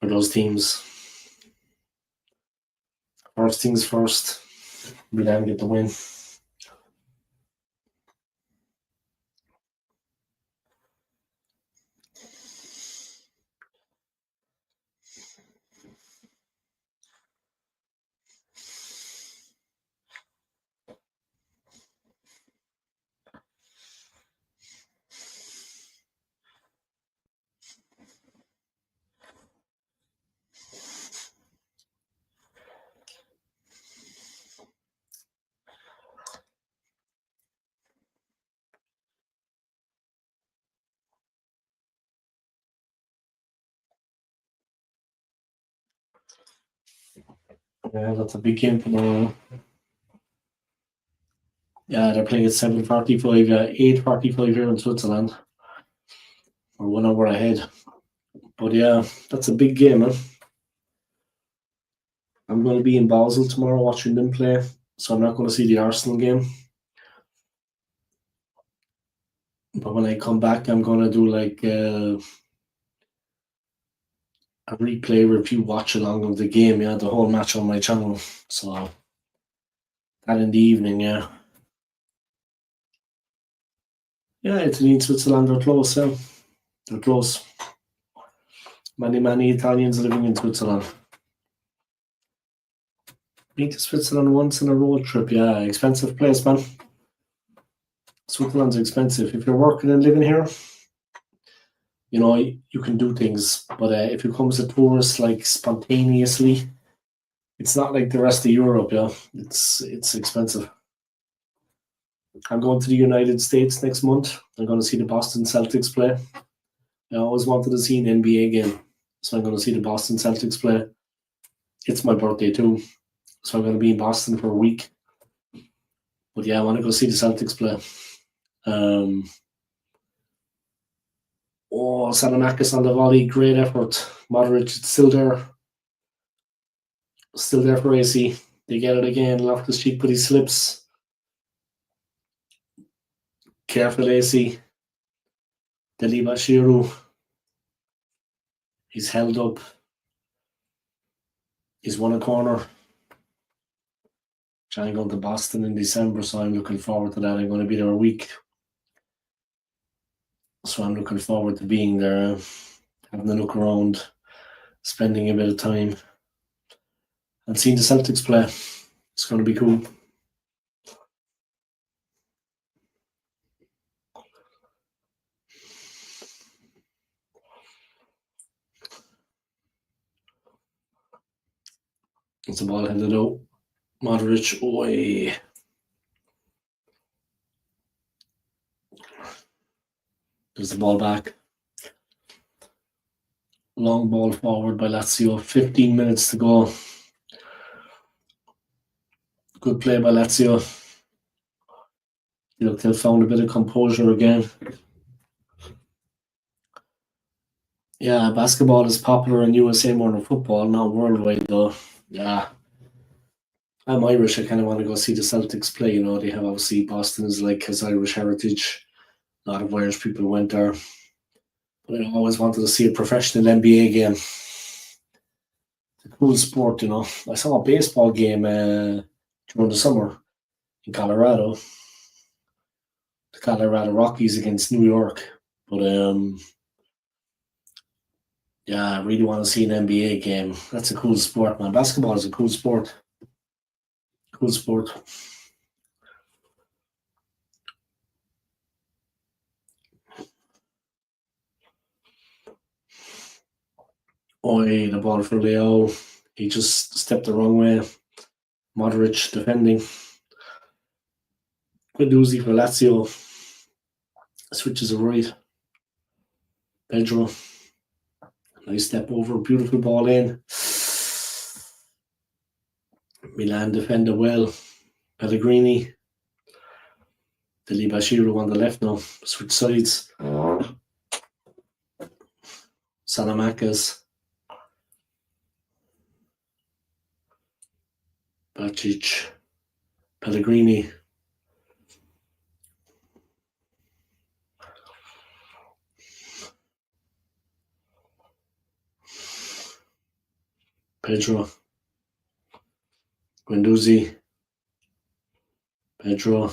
those teams. First things first, Milan get the win. Yeah, that's a big game tomorrow. Yeah, they're playing at 7:45, 8:45 here in Switzerland. We're 1 hour ahead. But yeah, that's a big game, man. I'm going to be in Basel tomorrow watching them play, so I'm not going to see the Arsenal game. But when I come back, I'm going to do like a replay review watch along of the game, yeah, the whole match on my channel. So that in the evening, yeah. Yeah, Italy and Switzerland are close, yeah. They're close. Many Italians living in Switzerland. Been to Switzerland once in a road trip, yeah. Expensive place, man. Switzerland's expensive. If you're working and living here, you know, you can do things. But if you come as a tourist, like spontaneously, it's not like the rest of Europe, yeah. It's expensive. I'm going to the United States next month. I'm going to see the Boston Celtics play. I always wanted to see an NBA game, so I'm going to see the Boston Celtics play. It's my birthday too, so I'm going to be in Boston for a week. But yeah, I want to go see the Celtics play. Salamakis on the volley, great effort. Modric still there for AC. They get it again. Loftus Cheek, but he slips. Careful, AC. Deliba Shiru. He's held up. He's won a corner. Trying going to Boston in December, so I'm looking forward to that. I'm going to be there a week. So I'm looking forward to being there, having a look around, spending a bit of time, and seeing the Celtics play. It's going to be cool. It's a ball headed out. Modric, away. There's the ball back. Long ball forward by Lazio. 15 minutes to go. Good play by Lazio. Look, they've found a bit of composure again. Yeah, basketball is popular in USA more than football, not worldwide though. Yeah. I'm Irish. I kind of want to go see the Celtics play. You know, they have obviously Boston is like has Irish heritage. A lot of Irish people went there. But I always wanted to see a professional NBA game. It's a cool sport, you know. I saw a baseball game during the summer in Colorado. The Colorado Rockies against New York. But yeah, I really want to see an NBA game. That's a cool sport, man. Basketball is a cool sport. Cool sport. The ball for Leo. He just stepped the wrong way. Modric defending. Guendouzi for Lazio. Switches it right. Pedro. Nice step over. Beautiful ball in. Milan defended well. Pellegrini. Deli Bashiru on the left now. Switch sides. Salamakis. Bacic. Pellegrini. Pedro. Guendouzi. Pedro.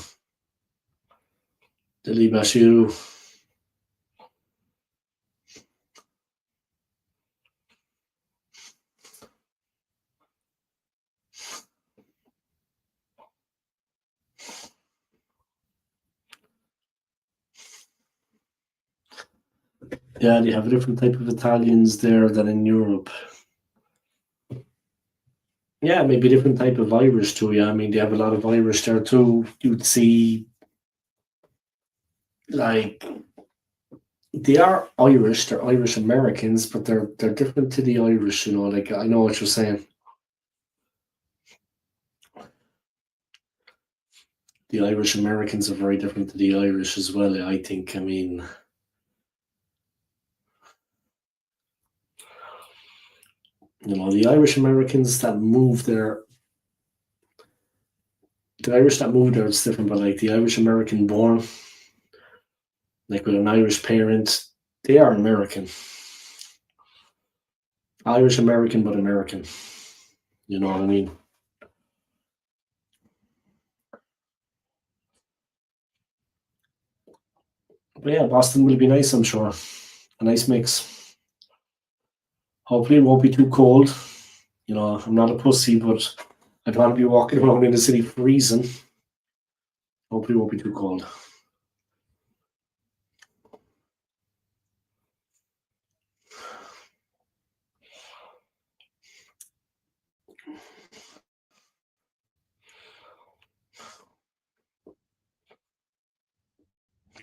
Deli Bashiru. Yeah, they have a different type of Italians there than in Europe. Yeah, maybe a different type of Irish too. Yeah, I mean they have a lot of Irish there too. You'd see like they are Irish. They're Irish Americans, but they're different to the Irish. You know, like I know what you're saying. the Irish Americans are very different to the Irish as well. I think. I mean, the Irish Americans that move there, the Irish that move there, it's different. But like the Irish American born, like with an Irish parent, they are American. Irish American, but American. You know what I mean? But yeah, Boston will be nice, I'm sure. A nice mix. Hopefully, it won't be too cold. I'm not a pussy, but I don't want to be walking around in the city freezing. Hopefully, it won't be too cold.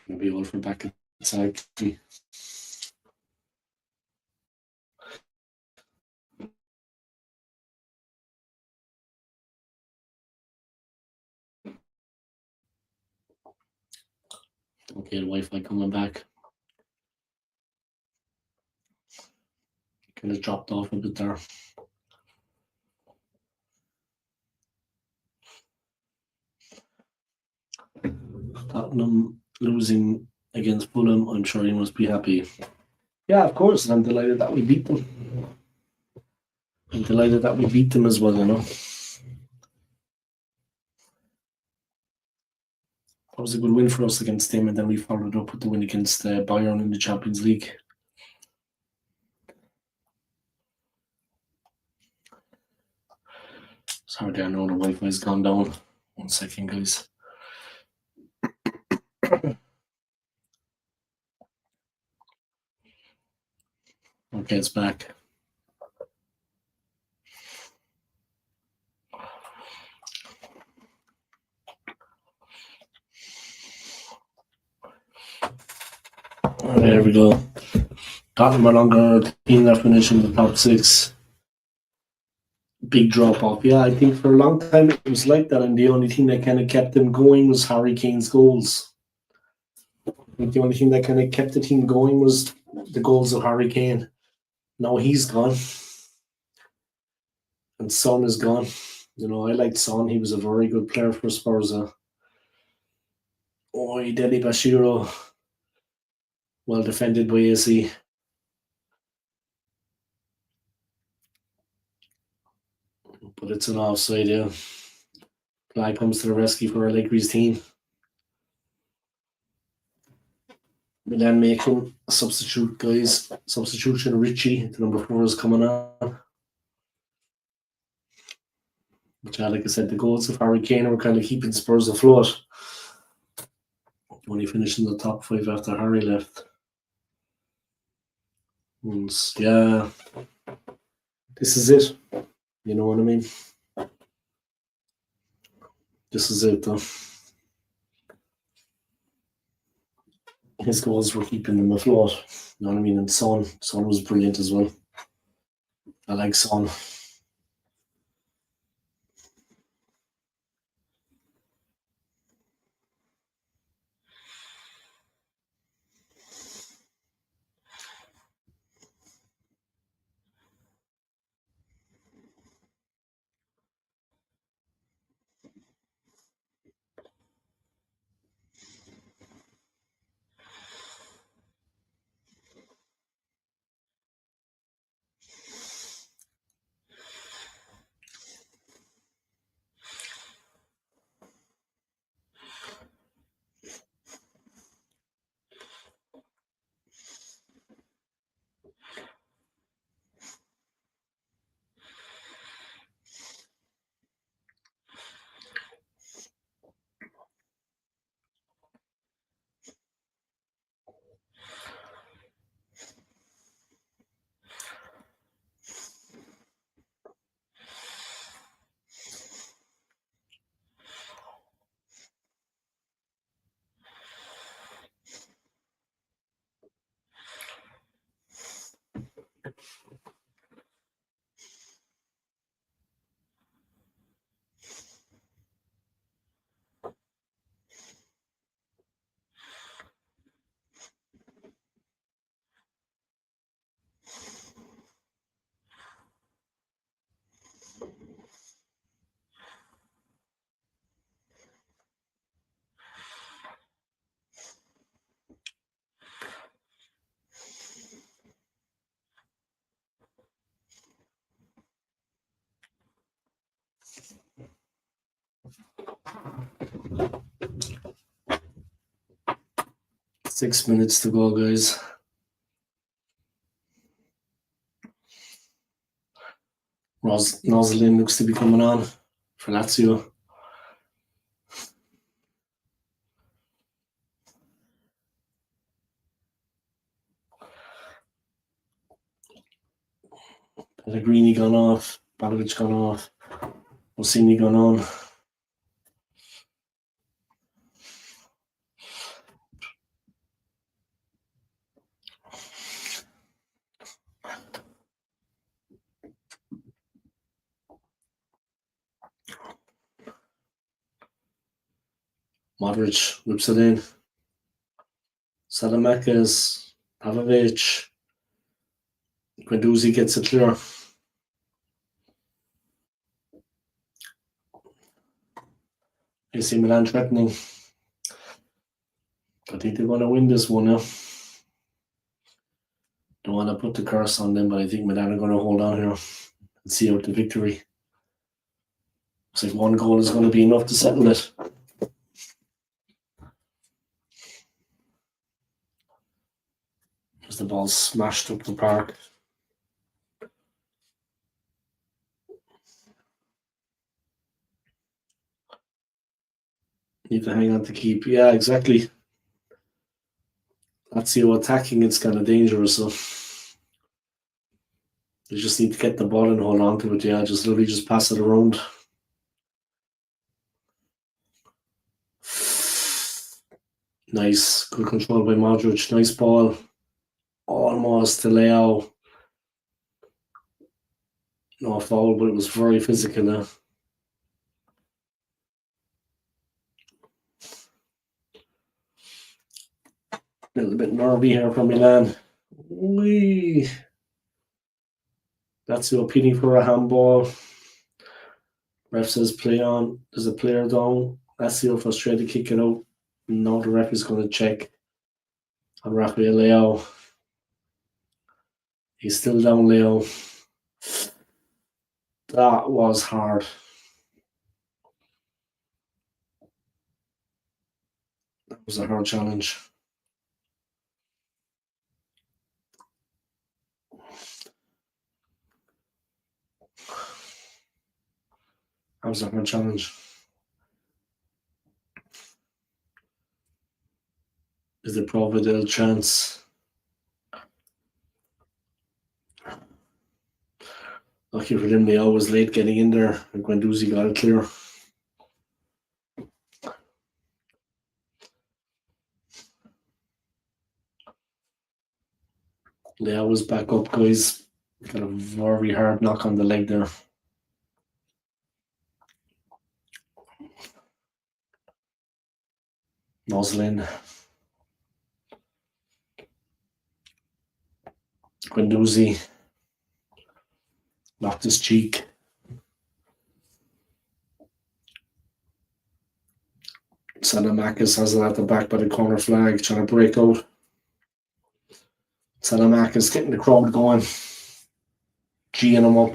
Gonna be all for back inside. Okay, the Wi-Fi coming back. Kind of dropped off a bit there. Tottenham losing against Fulham. I'm sure he must be happy. Yeah, of course, and I'm delighted that we beat them. I'm delighted that we beat them as well. That was a good win for us against them, and then we followed up with the win against Bayern in the Champions League. Sorry, I know the Wi-Fi's gone down. 1 second, guys. Okay, it's back. There we go. Tottenham are longer team that finished in the top 6. Big drop off. Yeah, I think for a long time it was like that, and the only thing that kind of kept them going was Harry Kane's goals. I think the only thing that kind of kept the team going was the goals of Harry Kane. Now he's gone, and Son is gone. I liked Son. He was a very good player for Spurs. Deli Bashiro, well defended by AC. But it's an offside, yeah. Guy comes to the rescue for Allegri's team. Milan making a substitute, guys. Substitution, Richie, the number 4 is coming on. Which, like I said, the goals of Harry Kane were kind of keeping Spurs afloat. When he finished in the top 5 after Harry left. And yeah, this is it. You know what I mean? This is it, though. His goals were keeping them afloat. You know what I mean? And Son was brilliant as well. I like Son. 6 minutes to go, guys. Roslin looks to be coming on for Lazio. Pellegrini gone off. Balovic gone off. Rossini gone on. Modric whips it in. Salamakis, Pavlovic. Guendouzi gets it clear. AC Milan threatening. I think they're going to win this one now. Don't want to put the curse on them, but I think Milan are going to hold on here and see out the victory. Looks like one goal is going to be enough to settle it. As the ball smashed up the park. Need to hang on to keep. Yeah, exactly. Lazio attacking, it's kind of dangerous. So you just need to get the ball and hold on to it. Yeah, just literally just pass it around. Nice, good control by Modric. Nice ball. Almost to Leo. No foul, but it was very physical now. A little bit nervy here from Milan. Wee. That's appealing for a handball. Ref says play on. There's a player down. Lazio frustrated, kick it out. Now the ref is going to check on Rafael Leo. He's still down, Leo. That was hard. That was a hard challenge. That was a hard challenge. Is the Providel chance? Lucky for them, Leo was late getting in there, and Guendouzi got it clear. Leo was back up, guys. Got a very hard knock on the leg there. Roslin. Guendouzi. Knocked his cheek. Salamakis has it at the back by the corner flag, trying to break out. Salamakis getting the crowd going. G'ing him up.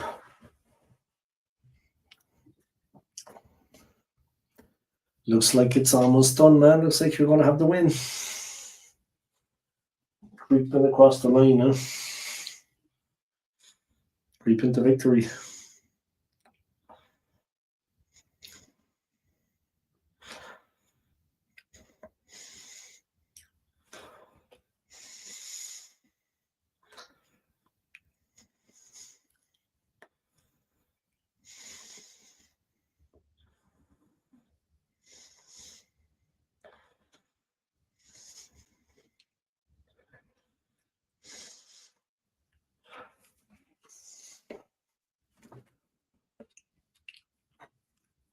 Looks like it's almost done, man. Looks like you're going to have the win. Creeping across the line now. Creeping to victory.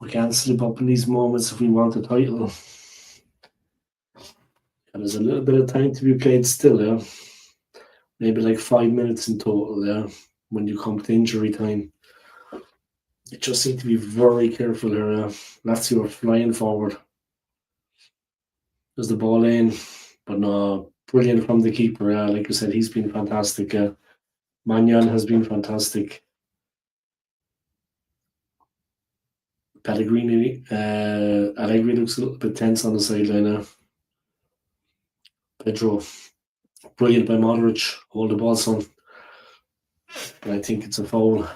We can't slip up in these moments if we want a title. And there's a little bit of time to be played still, yeah. Maybe like 5 minutes in total, yeah, when you come to injury time. You just need to be very careful here. Lazio are flying forward. There's the ball in, but no, brilliant from the keeper. Like I said, he's been fantastic. Magnan has been fantastic. Allegri looks a little bit tense on the sideline now. Pedro, brilliant by Modric, hold the ball, son. But I think it's a foul.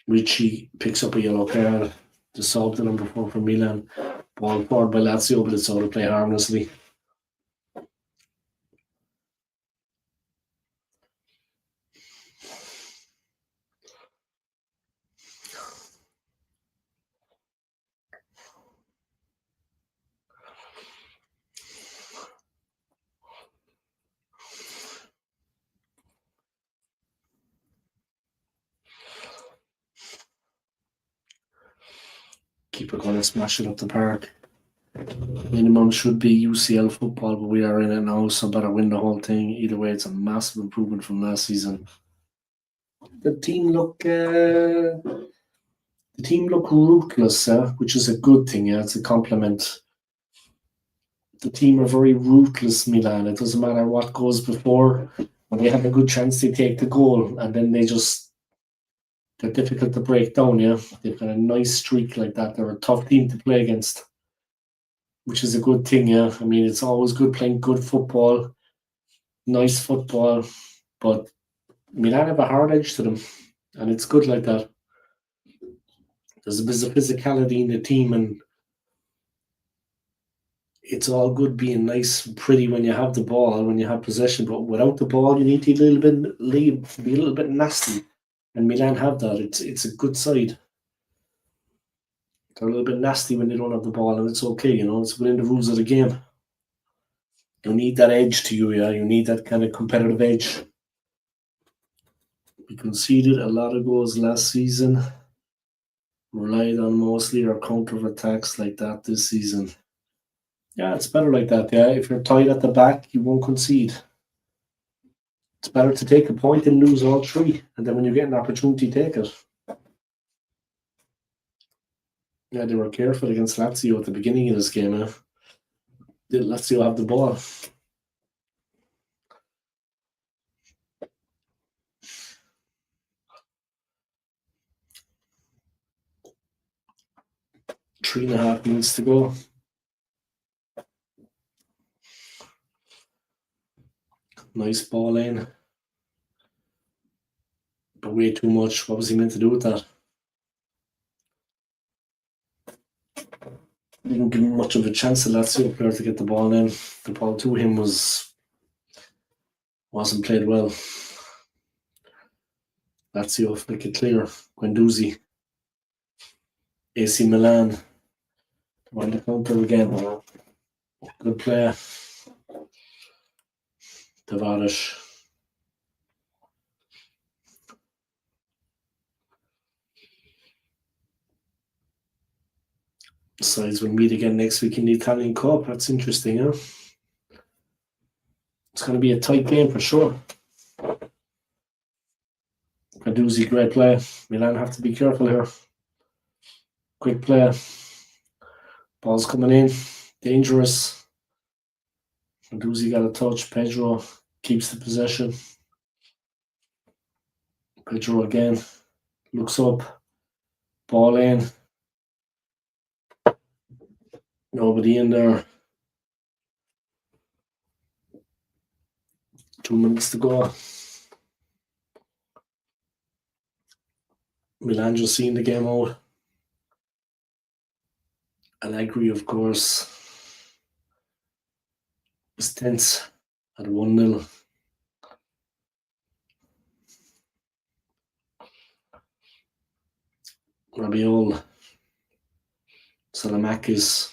Ricci picks up a yellow card to solve the number 4 for Milan. Ball forward by Lazio, but it's out of play harmlessly. Keeper going to smash it up the park. Minimum should be UCL football, but we are in it now, so better win the whole thing. Either way, it's a massive improvement from last season. The team look ruthless, which is a good thing. Yeah, it's a compliment. The team are very ruthless, Milan. It doesn't matter what goes before. When they have a good chance, they take the goal, and then they're difficult to break down. Yeah, they've got a nice streak like that. They're a tough team to play against, which is a good thing. Yeah, I mean, it's always good playing good football, nice football, but Milan have a hard edge to them, and it's good like that. There's a bit of physicality in the team, and it's all good being nice and pretty when you have the ball, when you have possession, but without the ball, you need to be a little bit nasty. And Milan have that. It's a good side. They're a little bit nasty when they don't have the ball, and it's okay, it's within the rules of the game. You need that edge to you, yeah. You need that kind of competitive edge. We conceded a lot of goals last season. Relied on mostly our counter attacks like that this season. Yeah, it's better like that. Yeah, if you're tight at the back, you won't concede. It's better to take a point and lose all three, and then when you get an opportunity, take it. Yeah, they were careful against Lazio at the beginning of this game. Did Lazio have the ball? Three and a half minutes to go. Nice ball in. But way too much. What was he meant to do with that? Didn't give him much of a chance, the Lazio player, to get the ball in. The ball to him wasn't played well. Lazio make it clear. Guendouzi. AC Milan. On the counter again. Good play. Tavares. Sides will meet again next week in the Italian Cup. That's interesting, huh? It's going to be a tight game for sure. Guendouzi, great play. Milan have to be careful here. Quick play. Ball's coming in. Dangerous. Guendouzi got a touch. Pedro keeps the possession. Pedro again. Looks up. Ball in. Nobody in there. 2 minutes to go. Milan just seeing the game out. Allegri, of course, was tense at 1-0. Rabiol, Salamakis,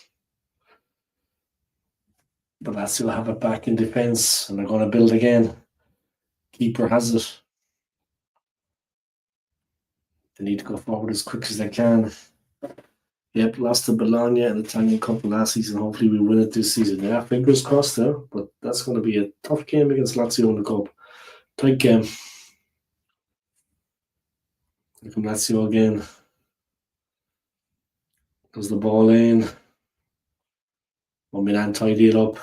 but Lazio have it back in defence, and they're going to build again. Keeper has it. They need to go forward as quick as they can. Yep, lost to Bologna in the Italian Cup last season. Hopefully we win it this season. Yeah, fingers crossed there, but that's going to be a tough game against Lazio in the Cup. Tight game. Here come Lazio again. Goes the ball in. Well, Milan tidy it up.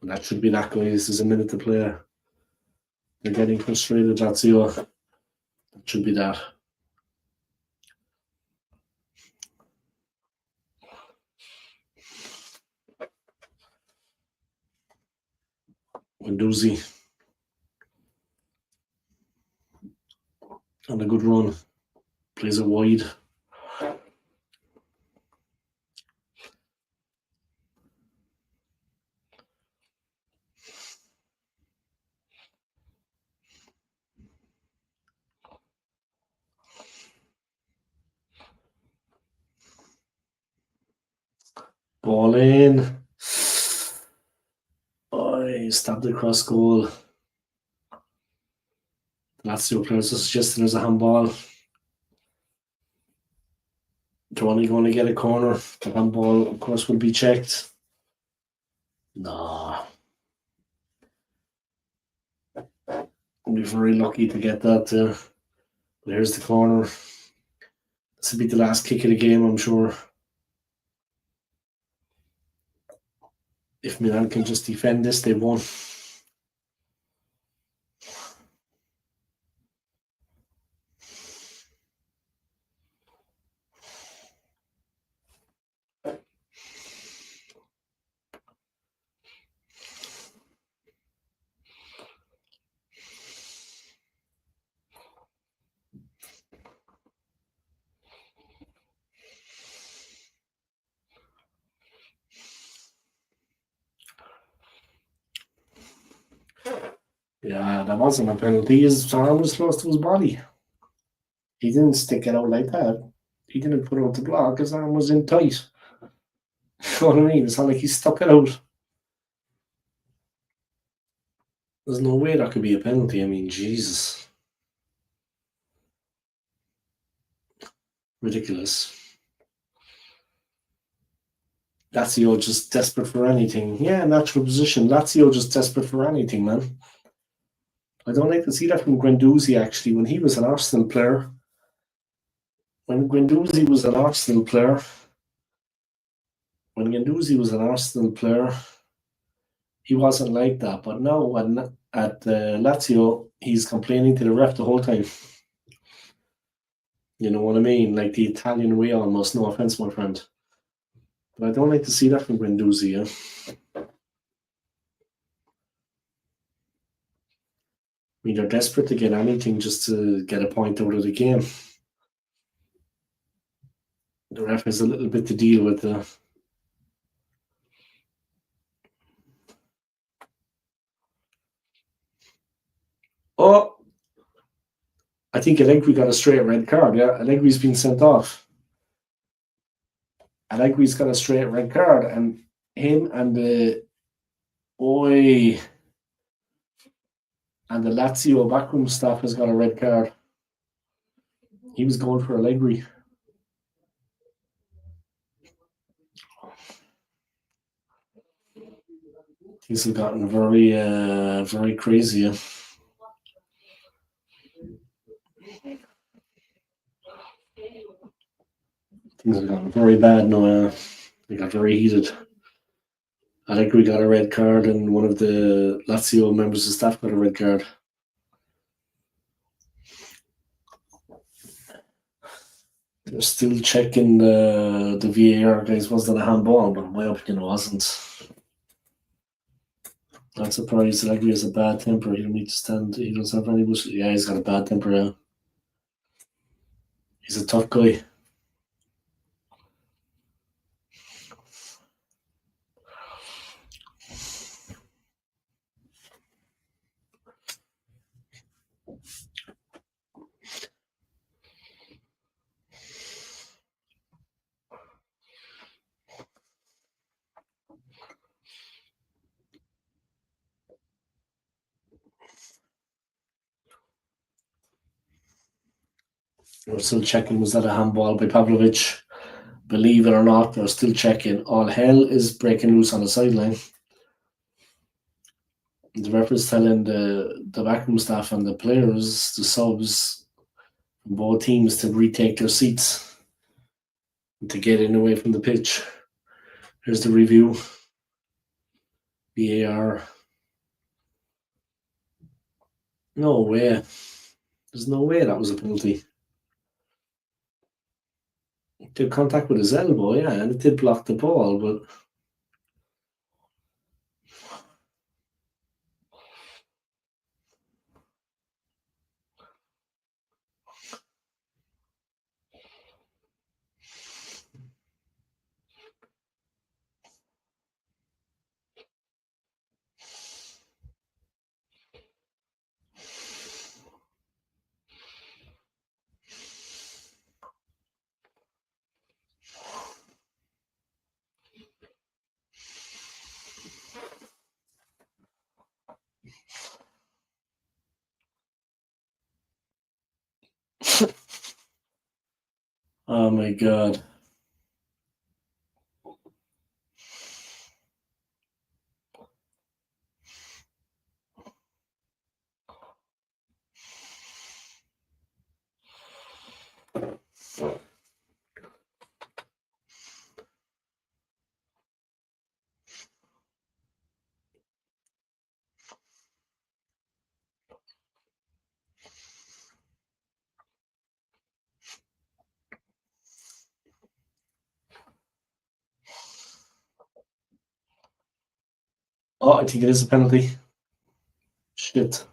And that should be that, guys. There's a minute to play. They're getting frustrated, Lazio. That should be that. Guendouzi on a good run. Plays it wide. Ball in. Oh, he stabbed it across goal. Lazio players are suggesting there's a handball. They're only going to get a corner. The handball, of course, will be checked. No. We'll be very lucky to get that. But here's the corner. This will be the last kick of the game, I'm sure. If Milan can just defend this, they won. Yeah, that wasn't a penalty. His arm was close to his body. He didn't stick it out like that. He didn't put out the block. His arm was in tight. You know what I mean? It's not like he stuck it out. There's no way that could be a penalty. I mean, Jesus. Ridiculous. Lazio just desperate for anything. Yeah, natural position. Lazio just desperate for anything, man. I don't like to see that from Guendouzi, actually. When he was an Arsenal player, he wasn't like that. But now at Lazio, he's complaining to the ref the whole time. You know what I mean? Like the Italian way almost. No offense, my friend. But I don't like to see that from Guendouzi. I mean, they're desperate to get anything just to get a point out of the game. The ref has a little bit to deal with. Oh, I think Allegri got a straight red card. Yeah, Allegri's been sent off. Allegri's got a straight red card, and him and the Lazio backroom staff has got a red card. He was going for Allegri. Things have gotten very, very crazy. Things have gotten very bad now. They got very heated. Allegri got a red card, and one of the Lazio members of staff got a red card. They're still checking the VAR, guys. Was that a handball? But in my opinion, it wasn't. Not surprised. Allegri has a bad temper. He don't need to stand. He doesn't have any bullshit. Yeah, he's got a bad temper. Yeah. He's a tough guy. We're still checking, was that a handball by Pavlovic? Believe it or not, they're still checking. All hell is breaking loose on the sideline. The ref is telling the backroom staff and the players, the subs, from both teams to retake their seats and to get in away from the pitch. Here's the review. VAR. No way. There's no way that was a penalty. Did contact with his elbow, yeah, and it did block the ball, but oh my god. Oh, I think it is a penalty. Shit.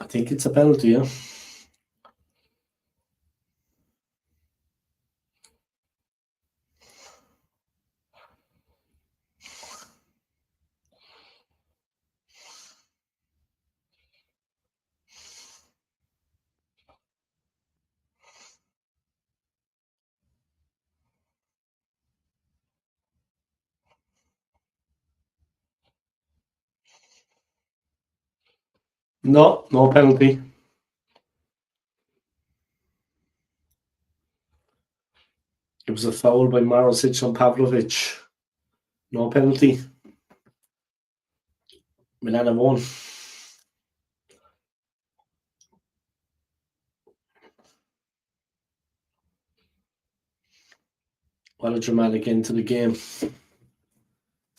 I think it's a penalty, yeah. No, no penalty. It was a foul by Marosic on Pavlovic. No penalty. Milan have won. What a dramatic end to the game.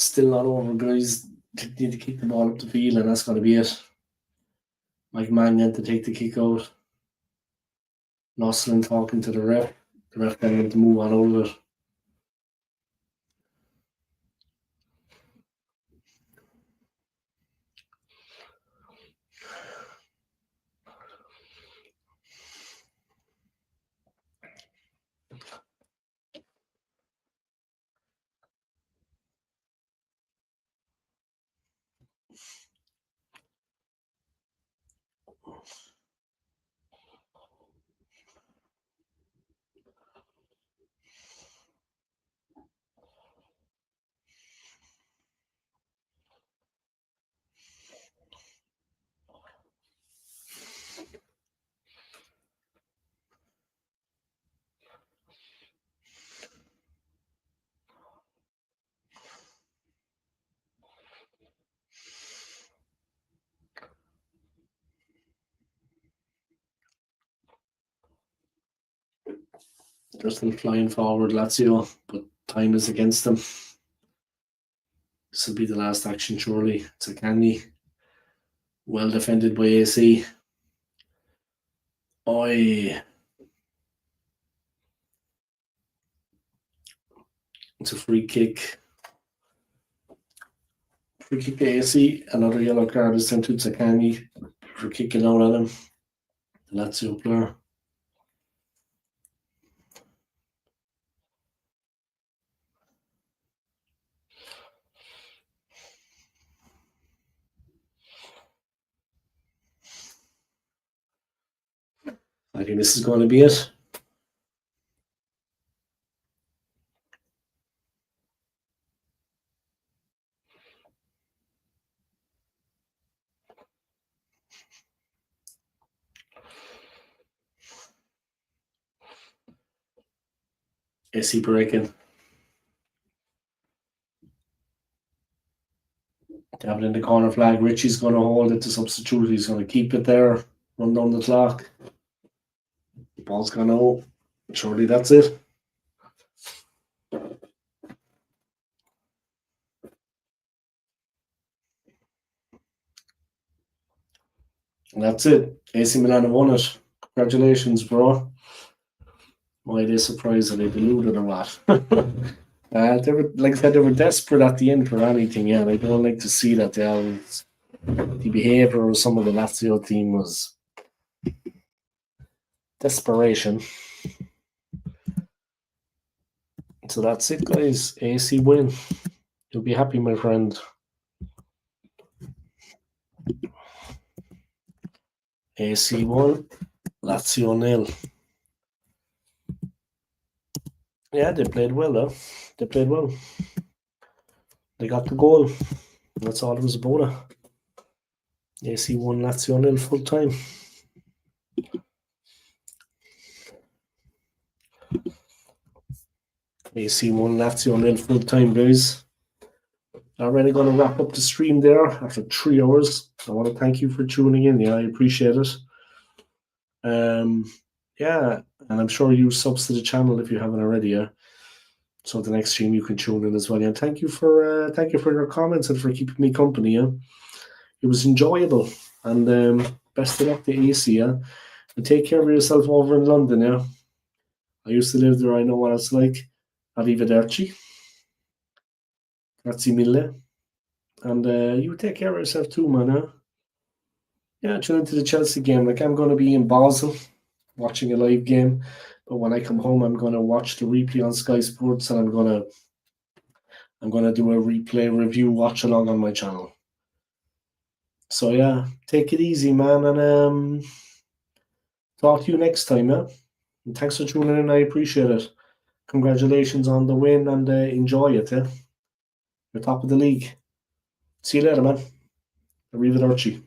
Still not over, guys. Need to kick the ball up the field, and that's going to be it. Mike Mannion to take the kick out. Noslin talking to the ref. The ref telling him to move on out of it. They're still flying forward, Lazio, but time is against them. This will be the last action, surely. Zaccagni, well defended by AC. Oi. It's a free kick. Free kick to AC. Another yellow card is sent to Zaccagni for kicking out at him. The Lazio player. I think this is going to be it. AC breaking. They have it in the corner flag. Richie's going to hold it to substitute. He's going to keep it there. Run down the clock. The ball's gone out. Surely that's it. And that's it. AC Milan have won it. Congratulations, bro. Why are they surprised that they deluded or what? They were, like I said, they were desperate at the end for anything. Yeah, I don't like to see that. The behaviour of some of the Lazio team was desperation. So that's it, guys. AC win. You'll be happy, my friend. AC 1, Lazio 0. Yeah, they played well, though. They played well. They got the goal. That's all it was about. AC 1, Lazio 0 full time. AC 1, Lazio 0 full time, guys. Already going to wrap up the stream there after 3 hours. I want to thank you for tuning in. Yeah, I appreciate it. Yeah, and I'm sure you subs to the channel if you haven't already. Yeah. So the next stream you can tune in as well. Yeah, thank you for your comments and for keeping me company. Yeah, it was enjoyable, and best of luck to AC. Yeah, and take care of yourself over in London. Yeah, I used to live there. I know what it's like. Arrivederci. Grazie mille. And you take care of yourself too, man. Huh? Yeah, tune into the Chelsea game. Like, I'm going to be in Basel watching a live game, but when I come home, I'm going to watch the replay on Sky Sports, and I'm going to do a replay review watch along on my channel. So yeah, take it easy, man, and talk to you next time. Yeah, and thanks for tuning in. I appreciate it. Congratulations on the win, and enjoy it. Yeah, you're top of the league. See you later, man. Arrivederci.